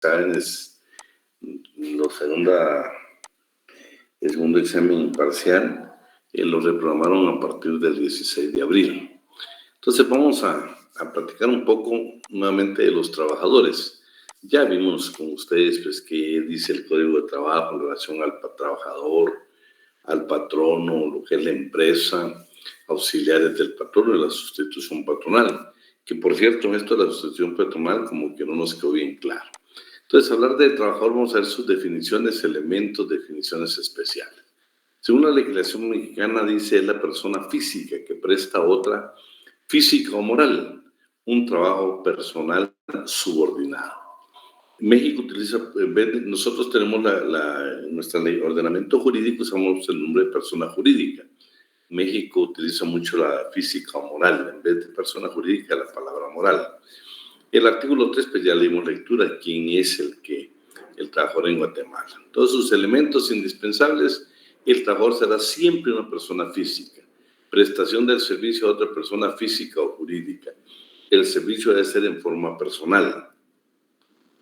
exámenes, el segundo examen parcial, lo reprogramaron a partir del 16 de abril. Entonces vamos a platicar un poco nuevamente de los trabajadores. Ya vimos con ustedes pues qué dice el Código de Trabajo en relación al trabajador, al patrono, lo que es la empresa, auxiliares del patrono y la sustitución patronal. Que por cierto, esto de la sustitución patronal como que no nos quedó bien claro. Entonces, hablar del trabajador, vamos a ver sus definiciones, elementos, definiciones especiales. Según la legislación mexicana, dice es la persona física que presta a otra, física o moral, un trabajo personal subordinado. México utiliza, nosotros tenemos nuestro ordenamiento jurídico, usamos el nombre de persona jurídica. México utiliza mucho la física o moral, en vez de persona jurídica, la palabra moral. El artículo 3, pues ya le dimos lectura, quién es el trabajador en Guatemala. Todos sus elementos indispensables, el trabajador será siempre una persona física. Prestación del servicio a otra persona física o jurídica. El servicio debe ser en forma personal.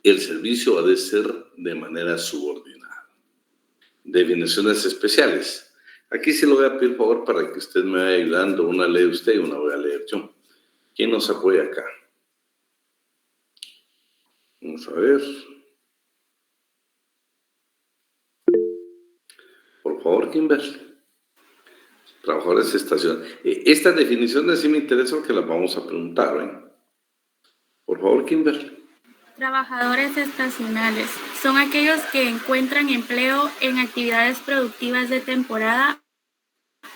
El servicio ha de ser de manera subordinada. Definiciones especiales. Aquí se lo voy a pedir por favor para que usted me vaya ayudando. Una lee usted y una voy a leer yo. ¿Quién nos apoya acá? Vamos a ver. Por favor, Kimberly. Trabajadores estacionales. Estas definiciones sí me interesa porque las vamos a preguntar, ¿eh? Por favor, Kimberly. Trabajadores estacionales son aquellos que encuentran empleo en actividades productivas de temporada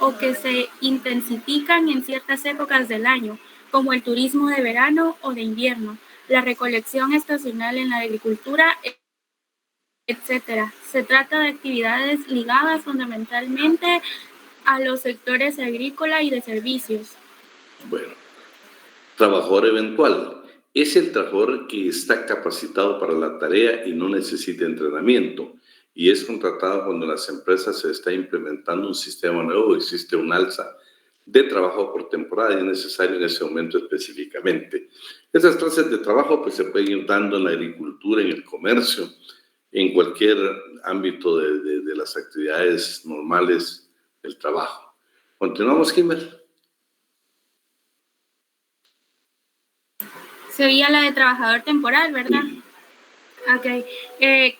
o que se intensifican en ciertas épocas del año, como el turismo de verano o de invierno, la recolección estacional en la agricultura, etc. Se trata de actividades ligadas fundamentalmente a los sectores agrícola y de servicios. Bueno, trabajador eventual. Es el trabajador que está capacitado para la tarea y no necesita entrenamiento y es contratado cuando en las empresas se está implementando un sistema nuevo, existe un alza de trabajo por temporada y es necesario en ese momento específicamente. Esas clases de trabajo pues se pueden ir dando en la agricultura, en el comercio, en cualquier ámbito de las actividades normales del trabajo. Continuamos, Kimber. Se oía la de trabajador temporal, ¿verdad? Sí. Ok.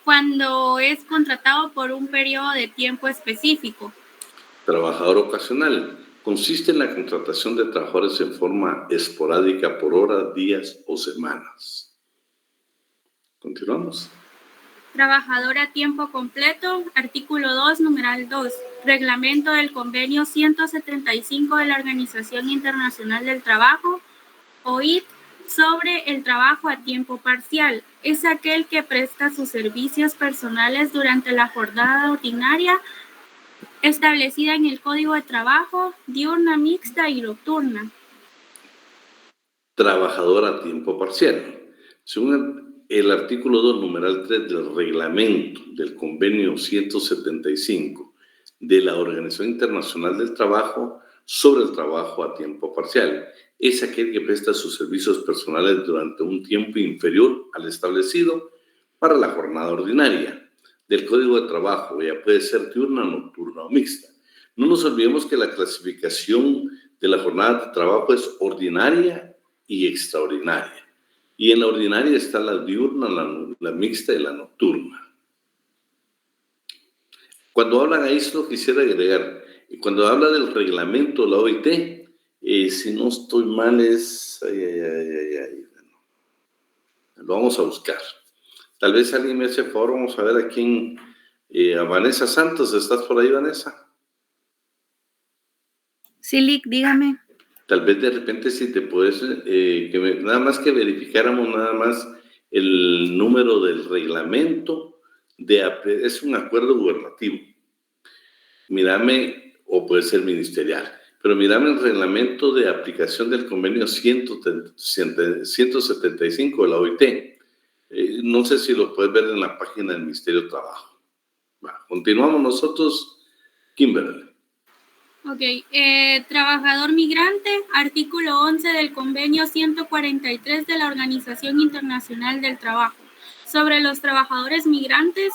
Cuando es contratado por un periodo de tiempo específico. Trabajador ocasional. Consiste en la contratación de trabajadores en forma esporádica por horas, días o semanas. Continuamos. Trabajador a tiempo completo, artículo 2, numeral 2, reglamento del convenio 175 de la Organización Internacional del Trabajo, OIT, sobre el trabajo a tiempo parcial. Es aquel que presta sus servicios personales durante la jornada ordinaria establecida en el Código de Trabajo, diurna, mixta y nocturna. Trabajador a tiempo parcial. Según el artículo 2, numeral 3 del reglamento del convenio 175 de la Organización Internacional del Trabajo sobre el trabajo a tiempo parcial. Es aquel que presta sus servicios personales durante un tiempo inferior al establecido para la jornada ordinaria del Código de Trabajo, ya puede ser diurna, nocturna o mixta. No nos olvidemos que la clasificación de la jornada de trabajo es ordinaria y extraordinaria. Y en la ordinaria está la diurna, la mixta y la nocturna. Cuando hablan ahí, solo quisiera agregar, cuando habla del reglamento de la OIT, si no estoy mal es... Lo vamos a buscar. Tal vez alguien me hace favor, vamos a ver a quién... a Vanessa Santos, ¿estás por ahí, Vanessa? Sí, Lick, dígame. Tal vez de repente si te puedes, nada más que verificáramos nada más el número del reglamento, es un acuerdo gubernativo. Mírame, o puede ser ministerial, pero mírame el reglamento de aplicación del convenio 175 de la OIT. No sé si lo puedes ver en la página del Ministerio de Trabajo. Continuamos nosotros, Kimberly. Ok, trabajador migrante, artículo 11 del convenio 143 de la Organización Internacional del Trabajo, sobre los trabajadores migrantes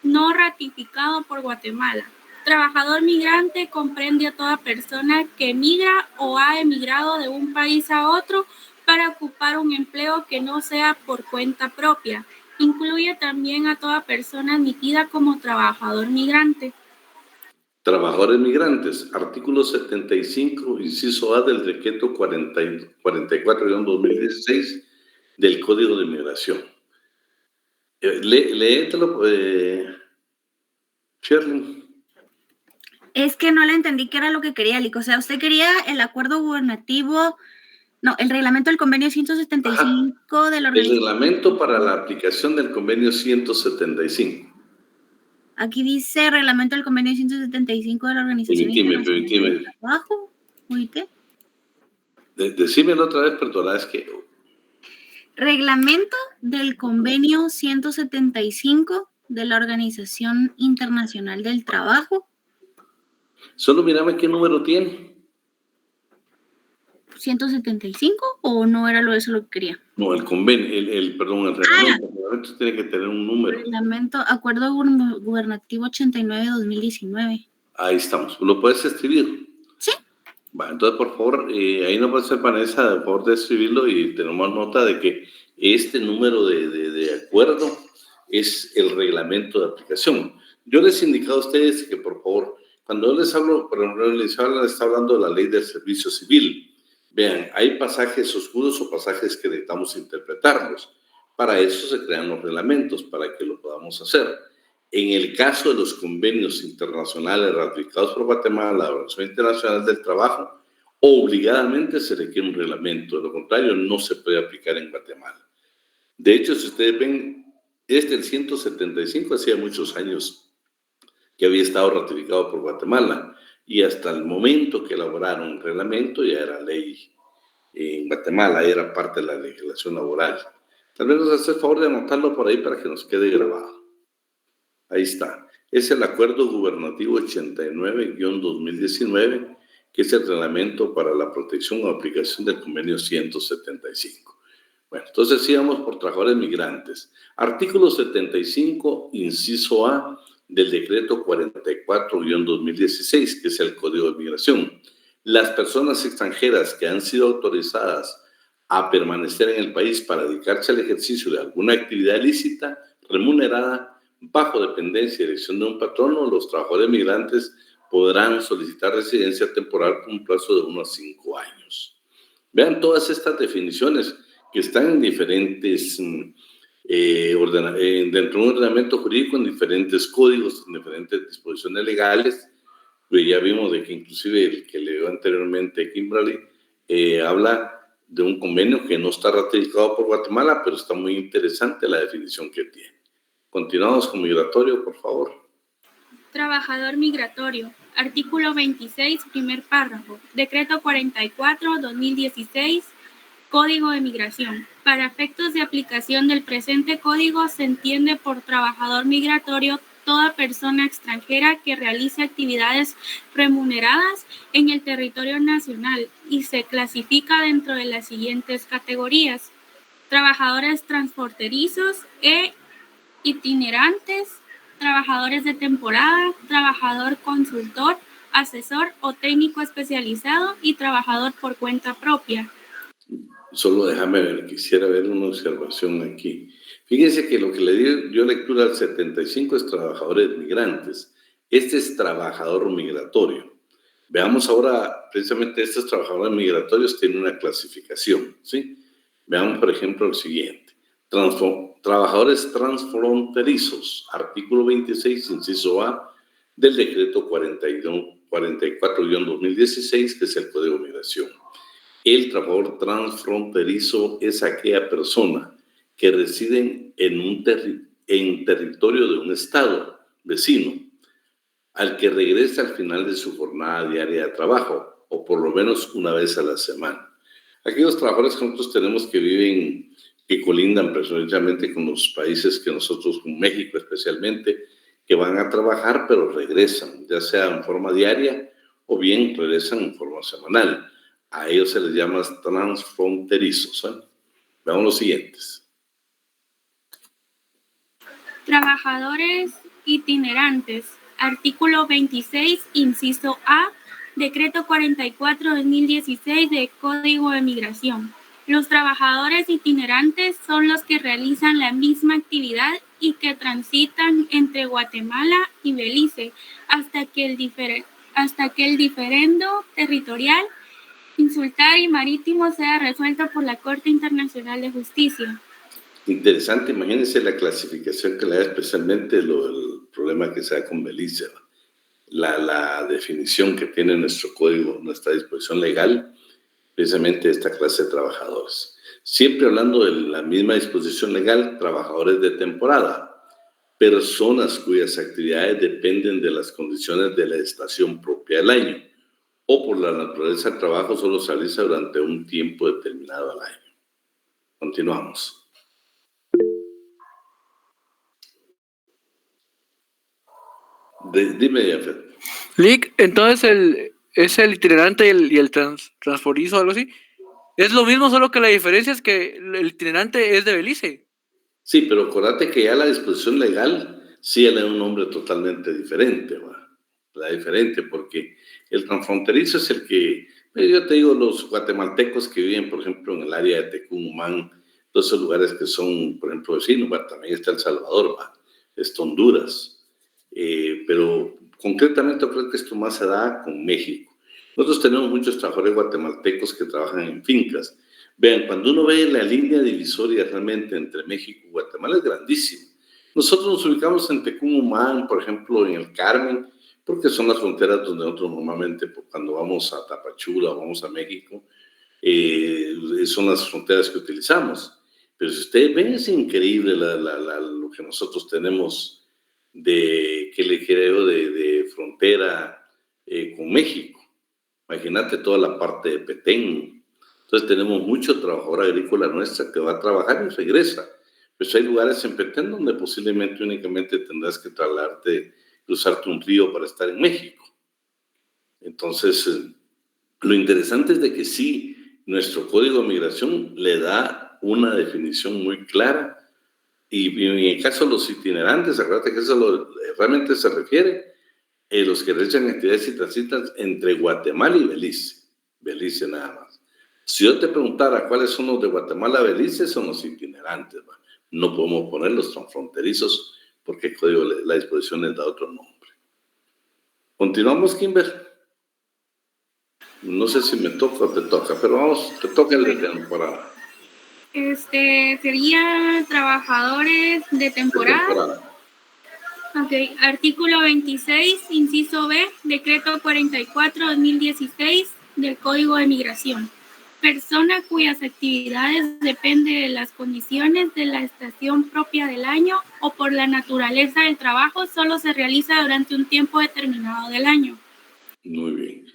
no ratificado por Guatemala. Trabajador migrante comprende a toda persona que emigra o ha emigrado de un país a otro para ocupar un empleo que no sea por cuenta propia. Incluye también a toda persona admitida como trabajador migrante. Trabajadores migrantes, artículo 75, inciso A del decreto 44-2016 del Código de Migración. Léetelo, Shirley. Es que no le entendí qué era lo que quería, Lico. O sea, usted quería el acuerdo gubernativo, no, el reglamento del convenio 175 de la organización. El reglamento para la aplicación del convenio 175. Aquí dice reglamento del convenio 175 de la Organización Internacional del Trabajo. ¿Oíste? Decímelo otra vez, perdona, es que... Reglamento del convenio 175 de la Organización Internacional del Trabajo. Solo mírame qué número tiene. ¿175 o no era eso lo que quería? No, el convenio, el reglamento. El reglamento tiene que tener un número. Reglamento, acuerdo gubernativo 89-2019. Ahí estamos. ¿Lo puedes escribir? Sí. Va, entonces, por favor, ahí nos va a hacer Vanessa, por favor, de escribirlo y tenemos nota de que este número de acuerdo es el reglamento de aplicación. Yo les he indicado a ustedes que, por favor, cuando yo les hablo, por ejemplo, está hablando de la ley del servicio civil. Vean, hay pasajes oscuros o pasajes que necesitamos interpretarlos. Para eso se crean los reglamentos, para que lo podamos hacer. En el caso de los convenios internacionales ratificados por Guatemala, la Organización Internacional del Trabajo, obligadamente se requiere un reglamento. De lo contrario, no se puede aplicar en Guatemala. De hecho, si ustedes ven, el 175 hacía muchos años que había estado ratificado por Guatemala y hasta el momento que elaboraron un reglamento ya era ley en Guatemala, era parte de la legislación laboral. Tal vez nos hace el favor de anotarlo por ahí para que nos quede grabado. Ahí está. Es el Acuerdo Gubernativo 89-2019, que es el reglamento para la protección o aplicación del convenio 175. Bueno, entonces sigamos por trabajadores migrantes. Artículo 75, inciso A del decreto 44-2016, que es el Código de Migración. Las personas extranjeras que han sido autorizadas a permanecer en el país para dedicarse al ejercicio de alguna actividad ilícita, remunerada, bajo dependencia y dirección de un patrono, los trabajadores migrantes podrán solicitar residencia temporal con un plazo de 1 a 5 años. Vean todas estas definiciones que están en diferentes, dentro de un ordenamiento jurídico, en diferentes códigos, en diferentes disposiciones legales. Ya vimos de que inclusive el que leyó anteriormente Kimberly habla de un convenio que no está ratificado por Guatemala, pero está muy interesante la definición que tiene. Continuamos con migratorio, por favor. Trabajador migratorio. Artículo 26, primer párrafo. Decreto 44-2016, Código de Migración. Para efectos de aplicación del presente código se entiende por trabajador migratorio toda persona extranjera que realice actividades remuneradas en el territorio nacional y se clasifica dentro de las siguientes categorías: trabajadores transfronterizos e itinerantes, trabajadores de temporada, trabajador consultor, asesor o técnico especializado y trabajador por cuenta propia. Solo déjame ver, quisiera ver una observación aquí. Fíjense que lo que le dio lectura al 75 es trabajadores migrantes. Este es trabajador migratorio. Veamos ahora, precisamente estos trabajadores migratorios tienen una clasificación, ¿sí? Veamos, por ejemplo, el siguiente. Trabajadores transfronterizos, artículo 26, inciso A, del decreto 44-2016, que es el Código de Migración. El trabajador transfronterizo es aquella persona que reside en territorio de un estado vecino, al que regresa al final de su jornada diaria de trabajo, o por lo menos una vez a la semana. Aquellos trabajadores que nosotros tenemos que viven, que colindan precisamente con los países que nosotros, con México especialmente, que van a trabajar pero regresan, ya sea en forma diaria o bien regresan en forma semanal. A ellos se les llama transfronterizos. Veamos los siguientes. Trabajadores itinerantes. Artículo 26, inciso A, Decreto 44/2016 de Código de Migración. Los trabajadores itinerantes son los que realizan la misma actividad y que transitan entre Guatemala y Belice hasta que el diferendo territorial, insular y marítimo sea resuelto por la Corte Internacional de Justicia. Interesante, imagínense la clasificación que le da, especialmente el problema que se da con Belice, la definición que tiene nuestro código, nuestra disposición legal, precisamente esta clase de trabajadores. Siempre hablando de la misma disposición legal, trabajadores de temporada, personas cuyas actividades dependen de las condiciones de la estación propia del año o por la naturaleza del trabajo solo se realiza durante un tiempo determinado al año. Continuamos. Dime, Jafet. Lick, entonces es el itinerante y el transferizo o algo así. Es lo mismo, solo que la diferencia es que el itinerante es de Belice. Sí, pero acuérdate que ya la disposición legal sí le da un nombre totalmente diferente, ¿va? La diferente, porque el transfronterizo es el que, yo te digo, los guatemaltecos que viven, por ejemplo, en el área de Tecumumán, todos esos lugares que son, por ejemplo, vecinos, ¿va? También está El Salvador, ¿va? Está Honduras. Pero concretamente creo que esto más se da con México. Nosotros tenemos muchos trabajadores guatemaltecos que trabajan en fincas. Vean, cuando uno ve la línea divisoria realmente entre México y Guatemala es grandísima. Nosotros nos ubicamos en Tecumumán, por ejemplo, en el Carmen, porque son las fronteras donde nosotros normalmente, cuando vamos a Tapachula o vamos a México, son las fronteras que utilizamos. Pero si ustedes ven, es increíble lo que nosotros tenemos de frontera con México. Imagínate toda la parte de Petén. Entonces tenemos mucho trabajador agrícola nuestra que va a trabajar y regresa. Pues hay lugares en Petén donde posiblemente únicamente tendrás que cruzarte un río para estar en México. Entonces, lo interesante es de que sí, nuestro Código de Migración le da una definición muy clara. Y en el caso de los itinerantes, acuérdate que eso realmente se refiere a los que realizan actividades y transitan entre Guatemala y Belice. Belice nada más. Si yo te preguntara cuáles son los de Guatemala a Belice, son los itinerantes, ¿va? No podemos poner los transfronterizos porque el código, la disposición les da otro nombre. Continuamos, Kimber. No sé si me toca o te toca, pero vamos, te toca el de temporada. Sería trabajadores de temporada. Ok, artículo 26, inciso B, Decreto 44/2016 del Código de Migración. Persona cuyas actividades dependen de las condiciones de la estación propia del año o por la naturaleza del trabajo solo se realiza durante un tiempo determinado del año. Muy bien.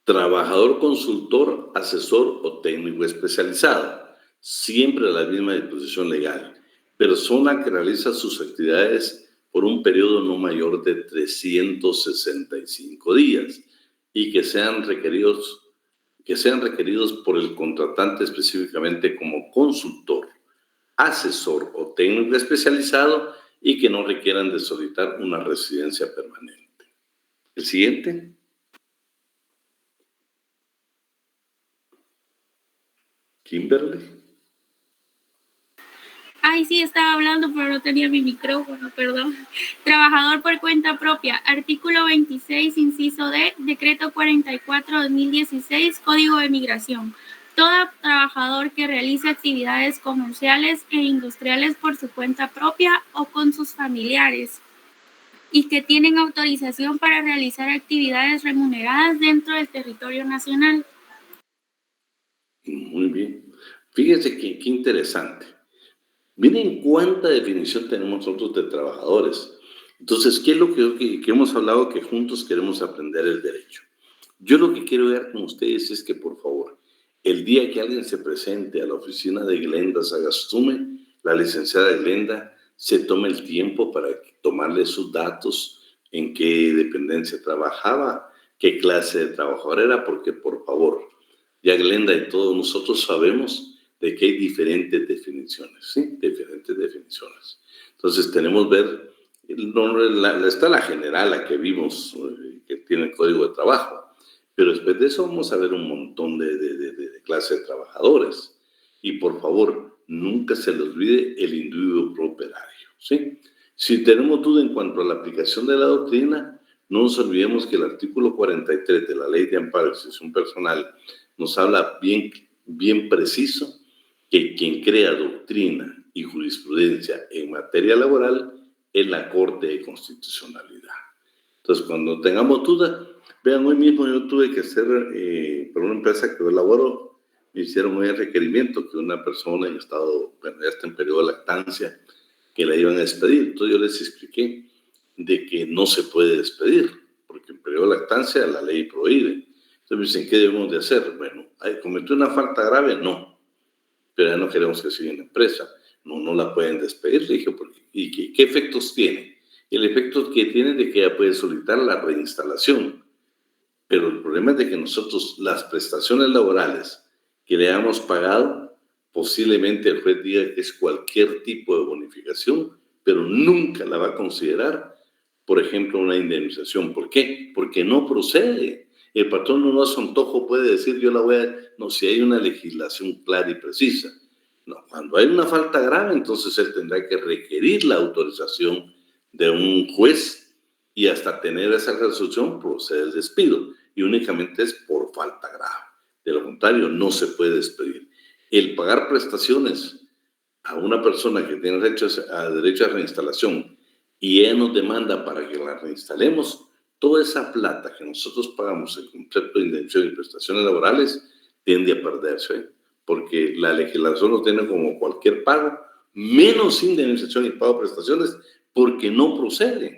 Trabajador, consultor, asesor o técnico especializado. Siempre la misma disposición legal. Persona que realiza sus actividades por un periodo no mayor de 365 días y que sean requeridos por el contratante específicamente como consultor, asesor o técnico especializado y que no requieran de solicitar una residencia permanente. El siguiente. Kimberly. Ay, sí, estaba hablando, pero no tenía mi micrófono, perdón. Trabajador por cuenta propia. Artículo 26, inciso D, Decreto 44/2016, Código de Migración. Todo trabajador que realice actividades comerciales e industriales por su cuenta propia o con sus familiares y que tienen autorización para realizar actividades remuneradas dentro del territorio nacional. Muy bien. Fíjense qué interesante. Miren cuánta definición tenemos nosotros de trabajadores. Entonces, ¿qué es lo que hemos hablado que juntos queremos aprender el derecho? Yo lo que quiero ver con ustedes es que, por favor, el día que alguien se presente a la oficina de Glenda Sagastume, la licenciada Glenda se tome el tiempo para tomarle sus datos, en qué dependencia trabajaba, qué clase de trabajador era, porque, por favor, ya Glenda y todos nosotros sabemos de que hay diferentes definiciones, ¿sí? Diferentes definiciones. Entonces tenemos ver, está la general, la que vimos, que tiene el código de trabajo, pero después de eso vamos a ver un montón de clases de trabajadores. Y por favor, nunca se les olvide el individuo prooperario, ¿sí? Si tenemos duda en cuanto a la aplicación de la doctrina, no nos olvidemos que el artículo 43 de la Ley de Amparo de Excepción Personal nos habla bien preciso que quien crea doctrina y jurisprudencia en materia laboral es la Corte de Constitucionalidad. Entonces, cuando tengamos duda, vean, hoy mismo yo tuve que hacer, por una empresa que yo laboro, me hicieron un requerimiento que una persona en estado, bueno, ya está en periodo de lactancia, que la iban a despedir. Entonces yo les expliqué de que no se puede despedir, porque en periodo de lactancia la ley prohíbe. Entonces me dicen, ¿qué debemos de hacer? Bueno, ¿cometió una falta grave? No, pero ya no queremos que siga en la empresa. No la pueden despedir. Le dije, ¿y qué efectos tiene? El efecto que tiene es de que ella puede solicitar la reinstalación. Pero el problema es de que nosotros las prestaciones laborales que le hemos pagado, posiblemente el juez diga que es cualquier tipo de bonificación, pero nunca la va a considerar, por ejemplo, una indemnización. ¿Por qué? Porque no procede. El patrón no a su antojo puede decir, yo la voy a... No, si hay una legislación clara y precisa. No, cuando hay una falta grave, entonces él tendrá que requerir la autorización de un juez y hasta tener esa resolución procede el despido. Y únicamente es por falta grave. De lo contrario, no se puede despedir. El pagar prestaciones a una persona que tiene derecho a reinstalación y ella nos demanda para que la reinstalemos, toda esa plata que nosotros pagamos en concepto de indemnización y prestaciones laborales tiende a perderse, porque la legislación lo tiene como cualquier pago, menos indemnización y pago de prestaciones, porque no procede.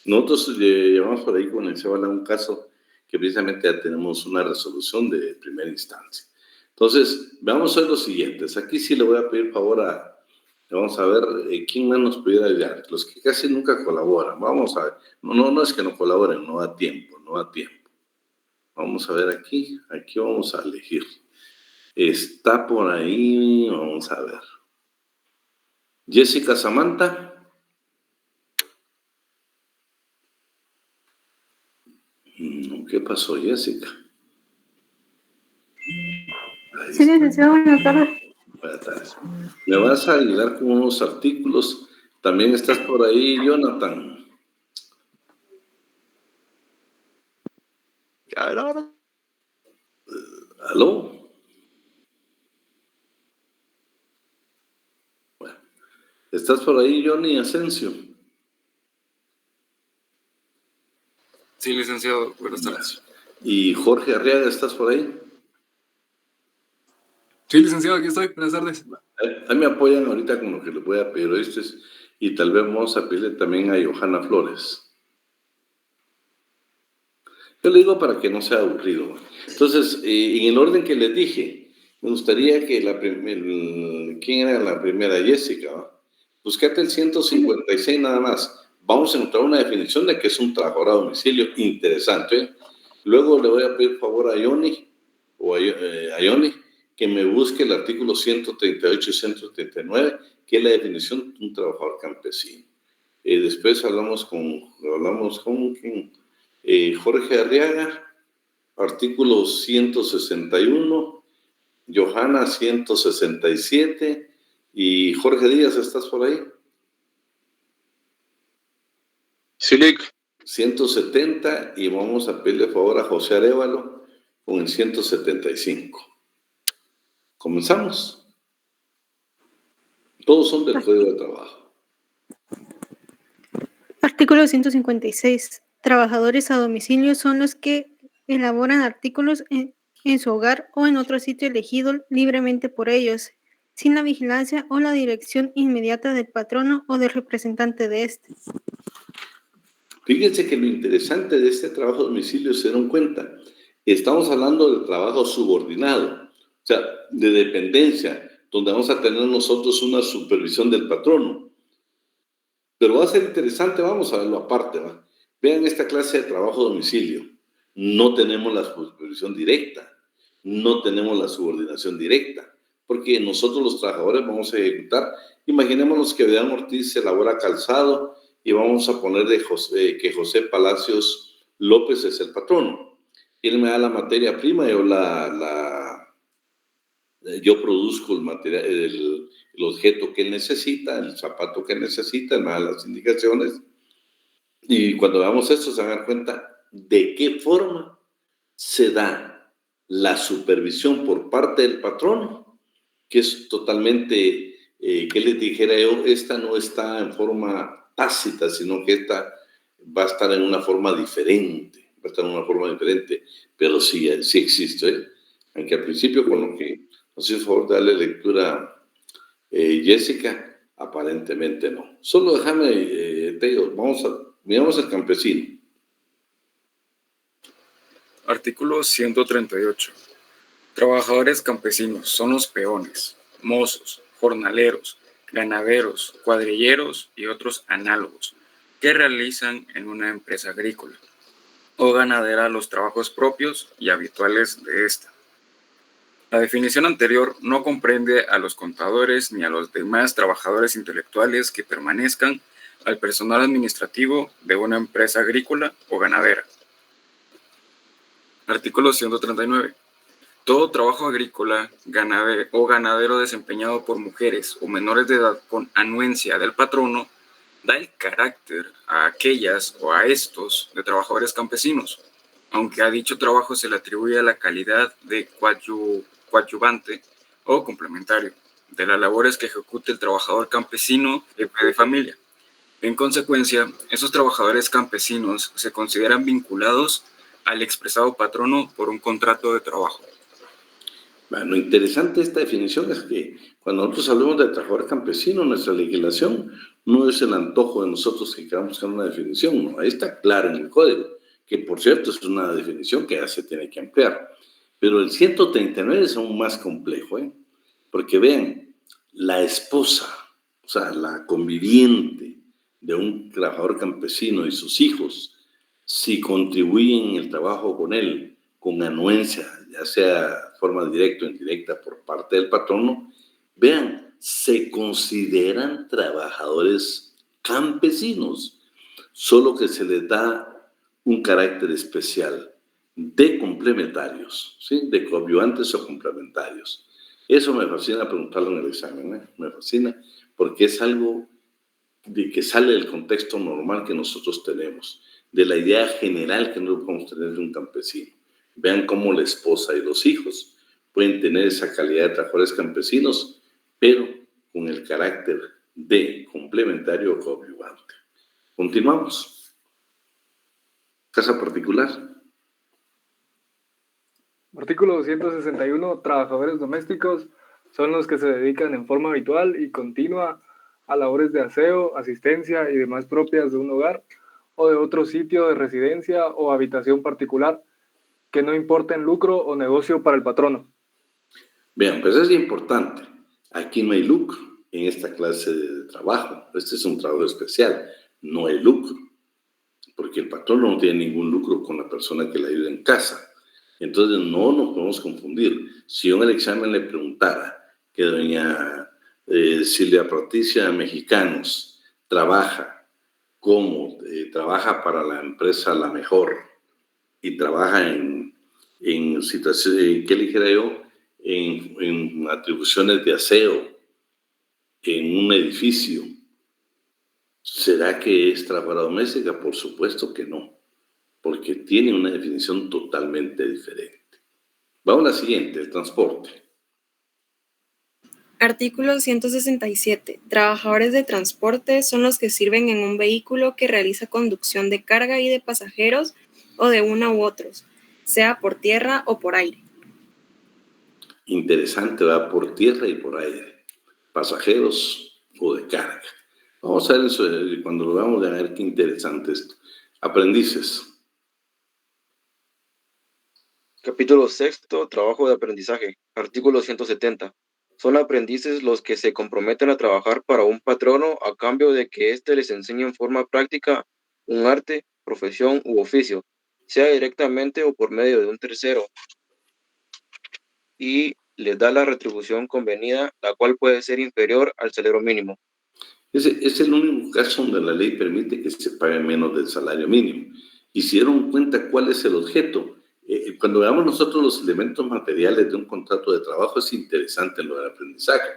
Nosotros llevamos por ahí con el Cebala un caso que precisamente ya tenemos una resolución de primera instancia. Entonces, vamos a ver los siguientes. Aquí sí le voy a pedir favor vamos a ver quién más nos pudiera ayudar. Los que casi nunca colaboran. Vamos a ver. No es que no colaboren, no da tiempo. Vamos a ver aquí vamos a elegir. Está por ahí, vamos a ver. Jessica Samantha. ¿Qué pasó, Jessica? Sí, licenciado, buenas tardes. Buenas tardes. Me vas a ayudar con unos artículos. También estás por ahí, Jonathan. A ver, ahora. ¿Aló? Bueno. ¿Estás por ahí, Johnny Asensio? Sí, licenciado, buenas tardes. ¿Y Jorge Arriaga, estás por ahí? Sí, licenciado, aquí estoy, buenas tardes. Ahí me apoyan ahorita con lo que les voy a pedir, ¿oíste? Y tal vez vamos a pedirle también a Johanna Flores. Yo le digo para que no sea aburrido. Entonces, en el orden que les dije, me gustaría que ¿quién era la primera? Jessica, ¿va? Buscate el 156 nada más. Vamos a encontrar una definición de que es un trabajador a domicilio interesante, ¿eh? Luego le voy a pedir favor a Ioni, que me busque el artículo 138 y 139, que es la definición de un trabajador campesino. Después hablamos con Jorge Arriaga, artículo 161, Johanna 167, y Jorge Díaz, ¿estás por ahí? Sí, Lic. 170, y vamos a pedirle favor a José Arévalo con el 175. ¿Comenzamos? Todos son del Código de Trabajo. Artículo 156. Trabajadores a domicilio son los que elaboran artículos en su hogar o en otro sitio elegido libremente por ellos, sin la vigilancia o la dirección inmediata del patrono o del representante de éste. Fíjense que lo interesante de este trabajo a domicilio, se dieron cuenta, estamos hablando del trabajo subordinado, o sea, de dependencia, donde vamos a tener nosotros una supervisión del patrono. Pero va a ser interesante, vamos a verlo aparte, ¿va? Vean esta clase de trabajo a domicilio. No tenemos la supervisión directa, no tenemos la subordinación directa, porque nosotros los trabajadores vamos a ejecutar. Imaginémonos que Vidal Ortiz elabora calzado y vamos a poner que José Palacios López es el patrono. Él me da la materia prima, yo produzco el objeto que él necesita, el zapato que necesita, él me da las indicaciones. Y cuando veamos esto se van a dar cuenta de qué forma se da la supervisión por parte del patrono, que es totalmente, que les dijera yo, esta no está en forma tácita, sino que esta va a estar en una forma diferente, pero sí existe, ¿eh? Aunque al principio con lo que nos hizo favor de darle lectura Jessica, aparentemente no. Solo déjame, te digo, miramos al campesino. Artículo 138. Trabajadores campesinos son los peones, mozos, jornaleros, ganaderos, cuadrilleros y otros análogos que realizan en una empresa agrícola o ganadera los trabajos propios y habituales de esta. La definición anterior no comprende a los contadores ni a los demás trabajadores intelectuales que permanezcan al personal administrativo de una empresa agrícola o ganadera. Artículo 139. Todo trabajo agrícola o ganadero desempeñado por mujeres o menores de edad con anuencia del patrono da el carácter a aquellas o a estos de trabajadores campesinos, aunque a dicho trabajo se le atribuye la calidad de coadyuvante o complementario de las labores que ejecute el trabajador campesino jefe de familia. En consecuencia, esos trabajadores campesinos se consideran vinculados al expresado patrono por un contrato de trabajo. Bueno, lo interesante de esta definición es que cuando nosotros hablamos de trabajador campesino, nuestra legislación no es el antojo de nosotros que queramos buscar una definición, no, ahí está claro en el código, que por cierto es una definición que ya se tiene que ampliar. Pero el 139 es aún más complejo, ¿eh? Porque vean, la esposa, o sea, la conviviente de un trabajador campesino y sus hijos, si contribuyen en el trabajo con él, con anuencia, ya sea de forma directa o indirecta por parte del patrono, vean, se consideran trabajadores campesinos, solo que se les da un carácter especial de complementarios, ¿sí? De coadyuvantes o complementarios. Eso me fascina preguntarlo en el examen, ¿eh? Me fascina porque es algo de que sale del contexto normal que nosotros tenemos, de la idea general que nosotros podemos tener de un campesino. Vean cómo la esposa y los hijos pueden tener esa calidad de trabajadores campesinos, pero con el carácter de complementario o coadyuvante. Continuamos. Casa particular. Artículo 261. Trabajadores domésticos son los que se dedican en forma habitual y continua a labores de aseo, asistencia y demás propias de un hogar o de otro sitio de residencia o habitación particular que no importen lucro o negocio para el patrono. Vean, pues es importante. Aquí no hay lucro en esta clase de trabajo. Este es un trabajo especial. No hay lucro, porque el patrono no tiene ningún lucro con la persona que le ayuda en casa. Entonces no nos podemos confundir. Si yo en el examen le preguntara que doña Silvia Patricia Mexicanos trabaja para la empresa La Mejor y trabaja en situaciones, ¿qué le dijera yo? En atribuciones de aseo, en un edificio. ¿Será que es trabajadora doméstica? Por supuesto que no, porque tiene una definición totalmente diferente. Vamos a la siguiente, el transporte. Artículo 167. Trabajadores de transporte son los que sirven en un vehículo que realiza conducción de carga y de pasajeros o de uno u otros, sea por tierra o por aire. Interesante, va por tierra y por aire, pasajeros o de carga. Vamos a ver eso cuando lo veamos, a ver qué interesante esto. Aprendices. Capítulo 6. Trabajo de aprendizaje. Artículo 170. Son aprendices los que se comprometen a trabajar para un patrono a cambio de que éste les enseñe en forma práctica un arte, profesión u oficio, sea directamente o por medio de un tercero. y les da la retribución convenida, la cual puede ser inferior al salario mínimo. Ese es el único caso donde la ley permite que se pague menos del salario mínimo. Y se dieron cuenta cuál es el objeto. Cuando veamos nosotros los elementos materiales de un contrato de trabajo, es interesante lo del aprendizaje.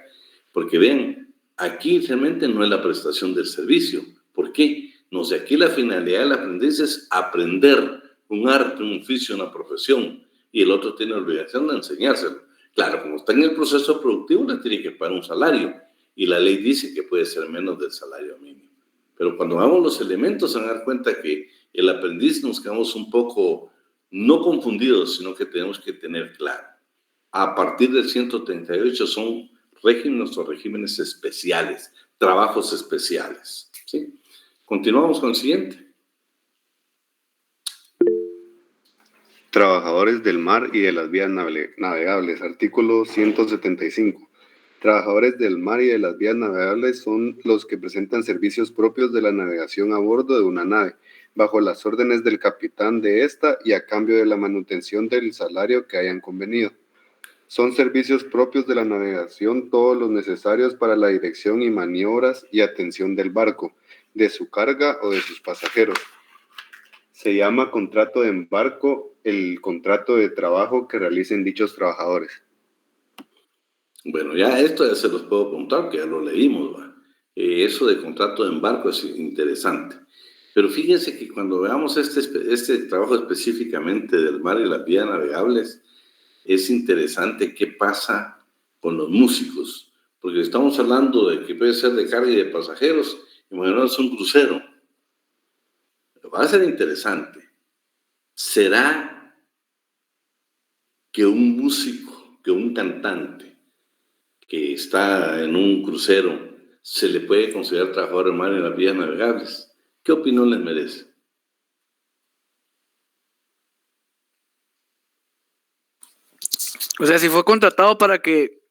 Porque vean, aquí realmente no es la prestación del servicio. ¿Por qué? No sé, aquí la finalidad del aprendiz es aprender un arte, un oficio, una profesión, y el otro tiene la obligación de enseñárselo. Claro, como está en el proceso productivo, le tiene que pagar un salario, y la ley dice que puede ser menos del salario mínimo. Pero cuando vamos los elementos, se van a dar cuenta que el aprendiz nos quedamos un poco, no confundidos, sino que tenemos que tener claro. A partir del 138 son regímenes o regímenes especiales, trabajos especiales, ¿sí? Continuamos con el siguiente. Trabajadores del mar y de las vías navegables, artículo 175. Trabajadores del mar y de las vías navegables son los que presentan servicios propios de la navegación a bordo de una nave, bajo las órdenes del capitán de esta y a cambio de la manutención del salario que hayan convenido. Son servicios propios de la navegación todos los necesarios para la dirección y maniobras y atención del barco, de su carga o de sus pasajeros. Se llama contrato de embarco el contrato de trabajo que realicen dichos trabajadores. Bueno, ya esto ya se los puedo contar, que ya lo leímos, ¿va? Eso de contrato de embarco es interesante. Pero fíjense que cuando veamos este trabajo específicamente del mar y las vías navegables, es interesante qué pasa con los músicos, porque estamos hablando de que puede ser de carga y de pasajeros, imaginaos un crucero. Va a ser interesante. ¿Será que un músico, que un cantante que está en un crucero se le puede considerar trabajador del mar en las vías navegables? ¿Qué opinión les merece? O sea, si fue contratado para que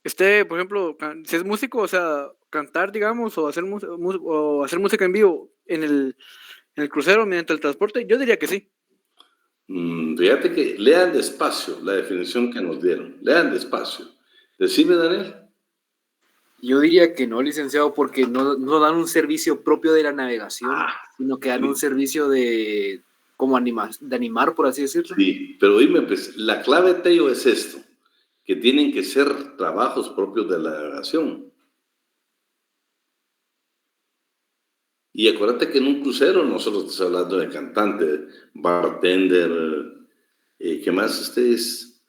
esté, por ejemplo, si es músico, o sea, cantar, digamos, o hacer música en vivo en el crucero mediante el transporte, yo diría que sí. Fíjate que lean despacio la definición que nos dieron. Lean despacio. Decime, Daniel. Yo diría que no, licenciado, porque no dan un servicio propio de la navegación, sino que dan un servicio de animar, por así decirlo. Sí, pero dime, pues, la clave, Tello, es esto, que tienen que ser trabajos propios de la navegación. Y acuérdate que en un crucero no solo estás hablando de cantante, bartender, ¿qué más ustedes?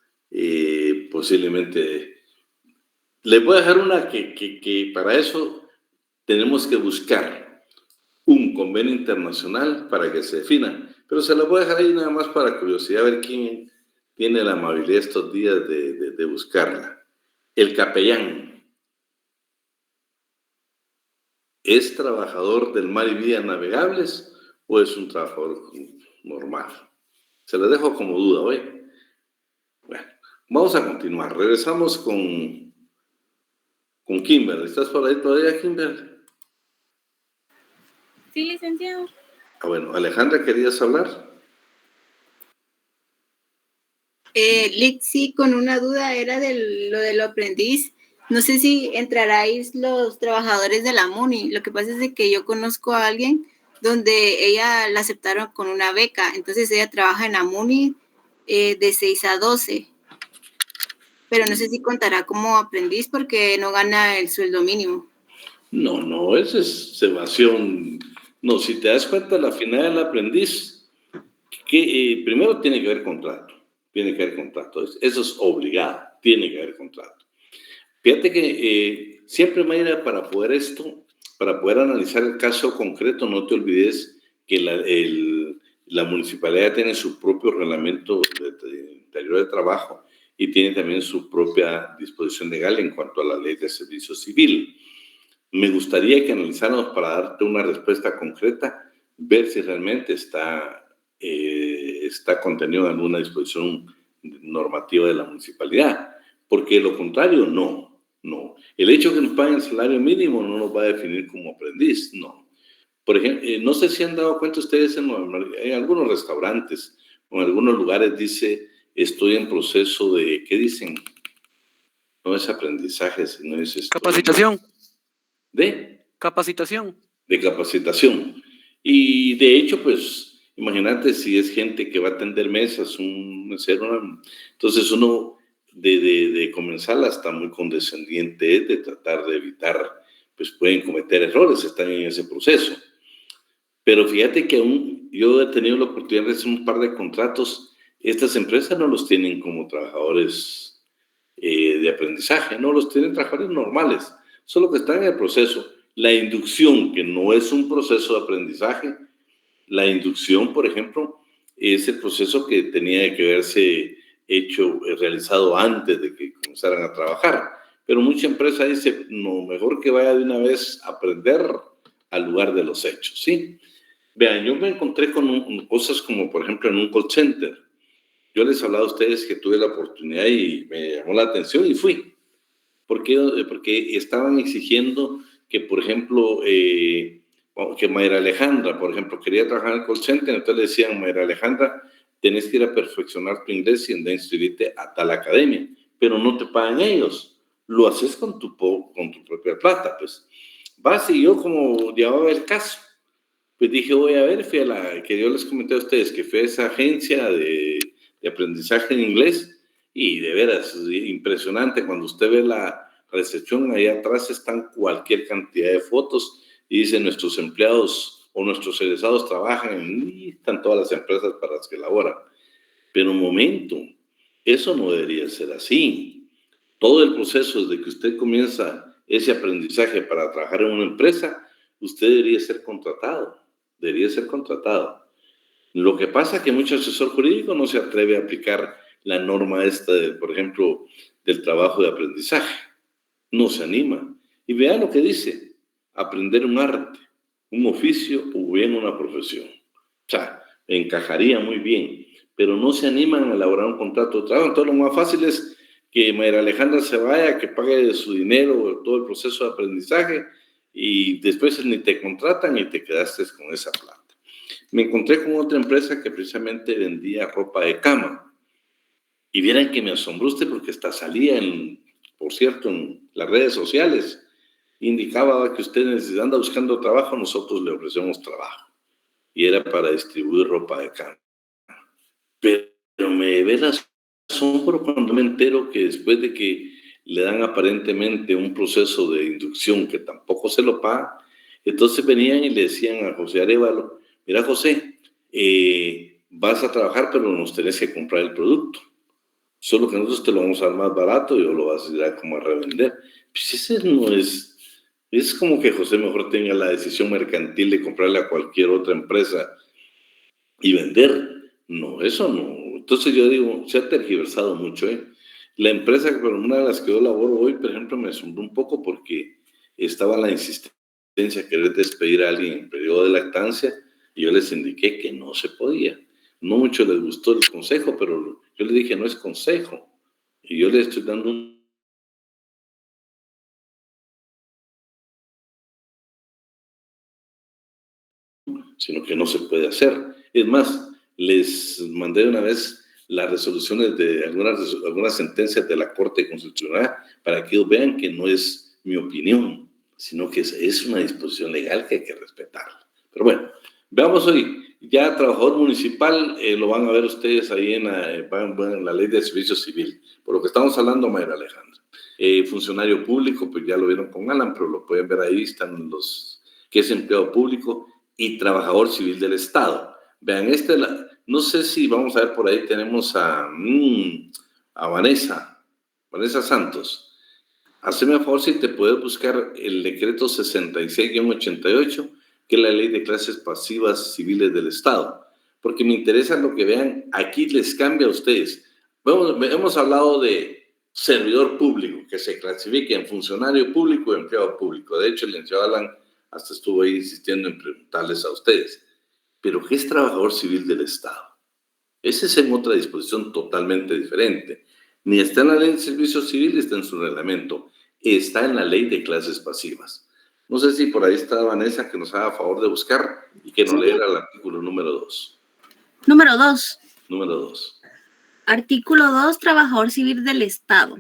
Posiblemente... Les voy a dejar una que para eso tenemos que buscar un convenio internacional para que se defina. Pero se la voy a dejar ahí nada más para curiosidad, a ver quién tiene la amabilidad estos días de buscarla. El capellán. ¿Es trabajador del mar y vías navegables o es un trabajador normal? Se la dejo como duda hoy. Bueno, vamos a continuar. Regresamos con Kimberly. ¿Estás por ahí todavía, Kimberly? Sí, licenciado. Bueno, Alejandra, ¿querías hablar? Lixi, con una duda era de lo del aprendiz. No sé si entraráis los trabajadores de la MUNI. Lo que pasa es de que yo conozco a alguien donde ella la aceptaron con una beca. Entonces ella trabaja en la MUNI de 6 a 12. Pero no sé si contará como aprendiz porque no gana el sueldo mínimo. No, esa es evasión. No, si te das cuenta, la finalidad del aprendiz, que primero tiene que haber contrato. Eso es obligado, tiene que haber contrato. Fíjate que siempre, Mayra, para poder analizar el caso concreto, no te olvides que la municipalidad tiene su propio reglamento de interior de trabajo y tiene también su propia disposición legal en cuanto a la ley de servicio civil. Me gustaría que analizáramos para darte una respuesta concreta, ver si realmente está contenido en alguna disposición normativa de la municipalidad, porque lo contrario, no. El hecho de que nos paguen el salario mínimo no nos va a definir como aprendiz, no. Por ejemplo, no sé si han dado cuenta ustedes en algunos restaurantes o en algunos lugares dice estoy en proceso de, ¿qué dicen? No es aprendizaje, sino es Capacitación. ¿De? Capacitación. De capacitación. Y de hecho, pues, imagínate si es gente que va a atender mesas, un mesero, entonces uno de comenzar hasta muy condescendiente es de tratar de evitar, pues pueden cometer errores, están en ese proceso. Pero fíjate que aún yo he tenido la oportunidad de hacer un par de contratos, estas empresas no los tienen como trabajadores de aprendizaje, no los tienen trabajadores normales, solo que están en el proceso. La inducción, que no es un proceso de aprendizaje, la inducción, por ejemplo, es el proceso que tenía que haberse hecho, realizado antes de que comenzaran a trabajar. Pero mucha empresa dice, no, mejor que vaya de una vez a aprender al lugar de los hechos, ¿sí? Vean, yo me encontré con cosas como, por ejemplo, en un call center. Yo les hablaba a ustedes que tuve la oportunidad y me llamó la atención y fui. ¿Por qué? Porque estaban exigiendo que, por ejemplo, que Mayra Alejandra, por ejemplo, quería trabajar en el call center, entonces le decían, Mayra Alejandra, tenés que ir a perfeccionar tu inglés y andar a inscribirte a tal academia, pero no te pagan ellos, lo haces con tu propia plata, pues. Vas y yo como llevaba el caso, pues dije, voy a ver, fui a la que yo les comenté a ustedes, que fue esa agencia de aprendizaje en inglés, y de veras, impresionante, cuando usted ve la recepción, ahí atrás están cualquier cantidad de fotos, y dice, nuestros empleados o nuestros egresados trabajan, y están todas las empresas para las que laboran. Pero un momento, eso no debería ser así. Todo el proceso desde que usted comienza ese aprendizaje para trabajar en una empresa, usted debería ser contratado. Debería ser contratado. Lo que pasa es que mucho asesor jurídico no se atreve a aplicar la norma esta, por ejemplo, del trabajo de aprendizaje. No se anima. Y vean lo que dice, aprender un arte, un oficio o bien una profesión. O sea, encajaría muy bien, pero no se animan a elaborar un contrato de trabajo. Entonces lo más fácil es que Mayra Alejandra se vaya, que pague de su dinero todo el proceso de aprendizaje y después ni te contratan y te quedaste con esa plata. Me encontré con otra empresa que precisamente vendía ropa de cama. Y vieran que me asombró usted porque hasta salía, por cierto, en las redes sociales. Indicaba que usted anda buscando trabajo, nosotros le ofrecemos trabajo. Y era para distribuir ropa de cama. Pero me ve el asombro cuando me entero que después de que le dan aparentemente un proceso de inducción que tampoco se lo paga, entonces venían y le decían a José Arévalo, mira José, vas a trabajar pero nos tenés que comprar el producto, solo que nosotros te lo vamos a dar más barato y lo vas a ir a como a revender. Pues ese no es como que José mejor tenga la decisión mercantil de comprarle a cualquier otra empresa y vender. No, eso no. Entonces yo digo, se ha tergiversado mucho, ¿eh? La empresa, pero una de las que yo laboro hoy, por ejemplo, me asombró un poco porque estaba la insistencia de querer despedir a alguien en periodo de lactancia y yo les indiqué que no se podía. No mucho les gustó el consejo, pero yo les dije, no es consejo. Y yo les estoy dando sino que no se puede hacer. Es más, les mandé una vez las resoluciones de algunas sentencias de la Corte Constitucional para que ellos vean que no es mi opinión, sino que es una disposición legal que hay que respetar. Pero bueno, veamos hoy, ya trabajador municipal, lo van a ver ustedes ahí en la Ley de Servicio Civil, por lo que estamos hablando, Mayra Alejandra. Funcionario público, pues ya lo vieron con Alan, pero lo pueden ver ahí, están los que es empleado público y trabajador civil del Estado. Vean, no sé si vamos a ver por ahí, tenemos a Vanessa Santos. Haceme a favor si te puedes buscar el decreto 66-88, que es la ley de clases pasivas civiles del Estado, porque me interesa lo que vean, aquí les cambia a ustedes. Hemos hablado de servidor público, que se clasifique en funcionario público y empleado público. De hecho, el licenciado Alan hasta estuvo ahí insistiendo en preguntarles a ustedes, ¿pero qué es trabajador civil del Estado? Ese es en otra disposición totalmente diferente. Ni está en la ley de servicio civil, ni está en su reglamento. Está en la ley de clases pasivas. No sé si por ahí está Vanessa, que nos haga favor de buscar y que nos lea el artículo número 2. Número 2. Número 2. Artículo 2. Trabajador civil del Estado.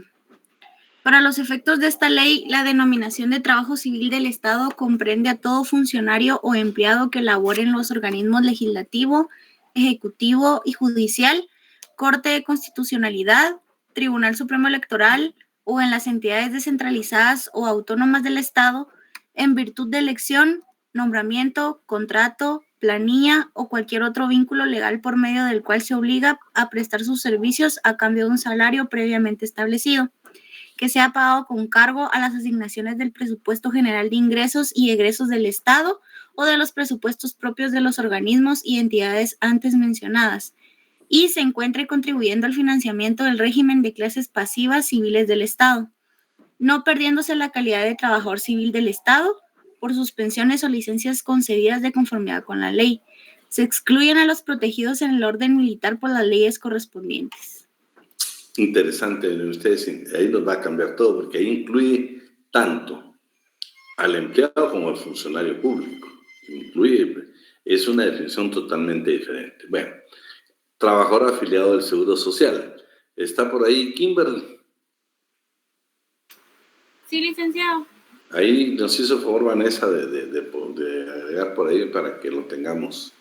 Para los efectos de esta ley, la denominación de trabajo civil del Estado comprende a todo funcionario o empleado que labore en los organismos legislativo, ejecutivo y judicial, Corte de Constitucionalidad, Tribunal Supremo Electoral o en las entidades descentralizadas o autónomas del Estado, en virtud de elección, nombramiento, contrato, planilla o cualquier otro vínculo legal por medio del cual se obliga a prestar sus servicios a cambio de un salario previamente establecido, que sea pagado con cargo a las asignaciones del presupuesto general de ingresos y egresos del Estado o de los presupuestos propios de los organismos y entidades antes mencionadas, y se encuentre contribuyendo al financiamiento del régimen de clases pasivas civiles del Estado, no perdiéndose la calidad de trabajador civil del Estado por suspensiones o licencias concedidas de conformidad con la ley. Se excluyen a los protegidos en el orden militar por las leyes correspondientes. Interesante, ustedes, ahí nos va a cambiar todo, porque ahí incluye tanto al empleado como al funcionario público. Es una definición totalmente diferente. Bueno, trabajador afiliado del Seguro Social. ¿Está por ahí Kimberly? Sí, licenciado. Ahí nos hizo favor Vanessa de agregar por ahí para que lo tengamos.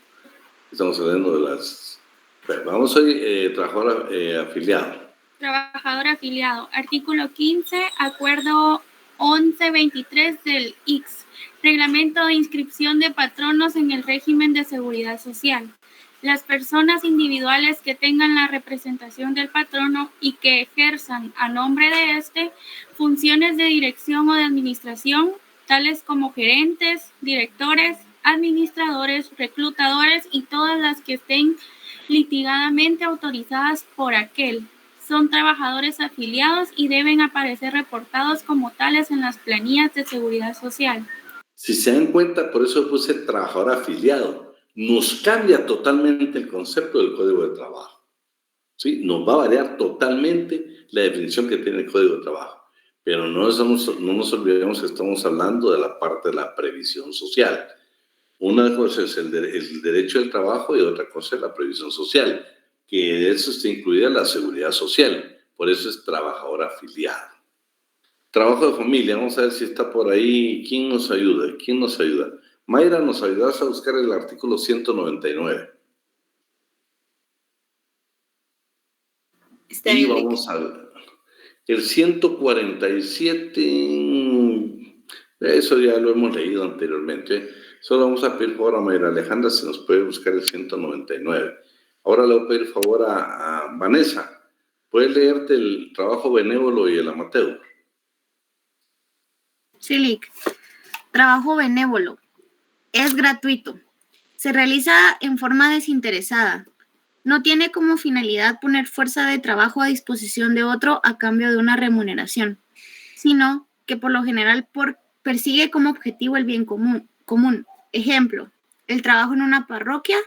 Estamos hablando de las... Bueno, vamos hoy, trabajador afiliado. Trabajador afiliado. Artículo 15, acuerdo 1123 del IX, reglamento de inscripción de patronos en el régimen de seguridad social. Las personas individuales que tengan la representación del patrono y que ejerzan a nombre de éste funciones de dirección o de administración, tales como gerentes, directores, administradores, reclutadores y todas las que estén litigadamente autorizadas por aquel, son trabajadores afiliados y deben aparecer reportados como tales en las planillas de seguridad social. Si se dan cuenta, por eso puse trabajador afiliado. Nos cambia totalmente el concepto del Código de Trabajo. ¿Sí? Nos va a variar totalmente la definición que tiene el Código de Trabajo. Pero no nos olvidemos que estamos hablando de la parte de la previsión social. Una cosa es el derecho del trabajo y otra cosa es la previsión social, que de eso está incluida la seguridad social, por eso es trabajador afiliado. Trabajo de familia, vamos a ver si está por ahí, ¿quién nos ayuda? Mayra, ¿nos ayudas a buscar el artículo 199? Está y bien, vamos a ver, el 147, eso ya lo hemos leído anteriormente, solo vamos a pedir favor a Mayra Alejandra si nos puede buscar el 199. Ahora le voy a pedir favor a Vanessa. ¿Puedes leerte el trabajo benévolo y el amateur? Sí, Lic. Trabajo benévolo. Es gratuito. Se realiza en forma desinteresada. No tiene como finalidad poner fuerza de trabajo a disposición de otro a cambio de una remuneración, sino que por lo general persigue como objetivo el bien común. Ejemplo, el trabajo en una parroquia,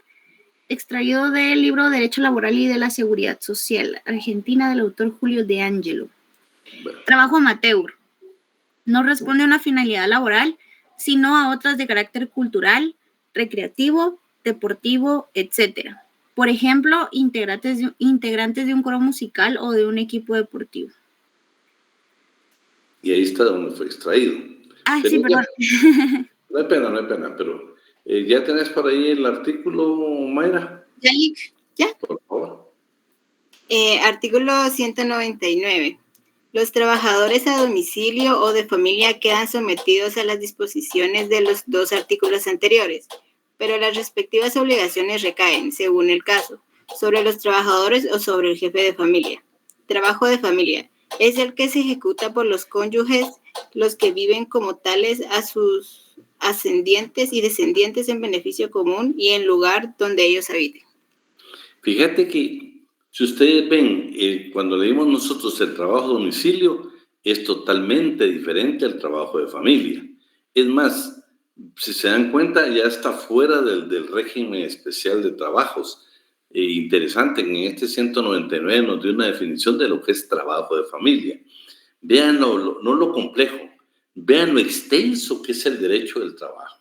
extraído del libro Derecho Laboral y de la Seguridad Social, Argentina, del autor Julio De Angelo. Trabajo amateur. No responde a una finalidad laboral, sino a otras de carácter cultural, recreativo, deportivo, etc. Por ejemplo, integrantes de un coro musical o de un equipo deportivo. Y ahí está donde fue extraído. Ay, pero sí, perdón. No hay pena, pero ¿ya tenés por ahí el artículo, Mayra? ¿Ya? Por favor. Artículo 199. Los trabajadores a domicilio o de familia quedan sometidos a las disposiciones de los dos artículos anteriores, pero las respectivas obligaciones recaen, según el caso, sobre los trabajadores o sobre el jefe de familia. Trabajo de familia es el que se ejecuta por los cónyuges, los que viven como tales a sus ascendientes y descendientes en beneficio común y en lugar donde ellos habiten. Fíjate que si ustedes ven, cuando leímos nosotros el trabajo a domicilio, es totalmente diferente al trabajo de familia. Es más, si se dan cuenta, ya está fuera del régimen especial de trabajos. Interesante, en este 199 nos dio una definición de lo que es trabajo de familia. Vean no lo complejo, vean lo extenso que es el derecho del trabajo.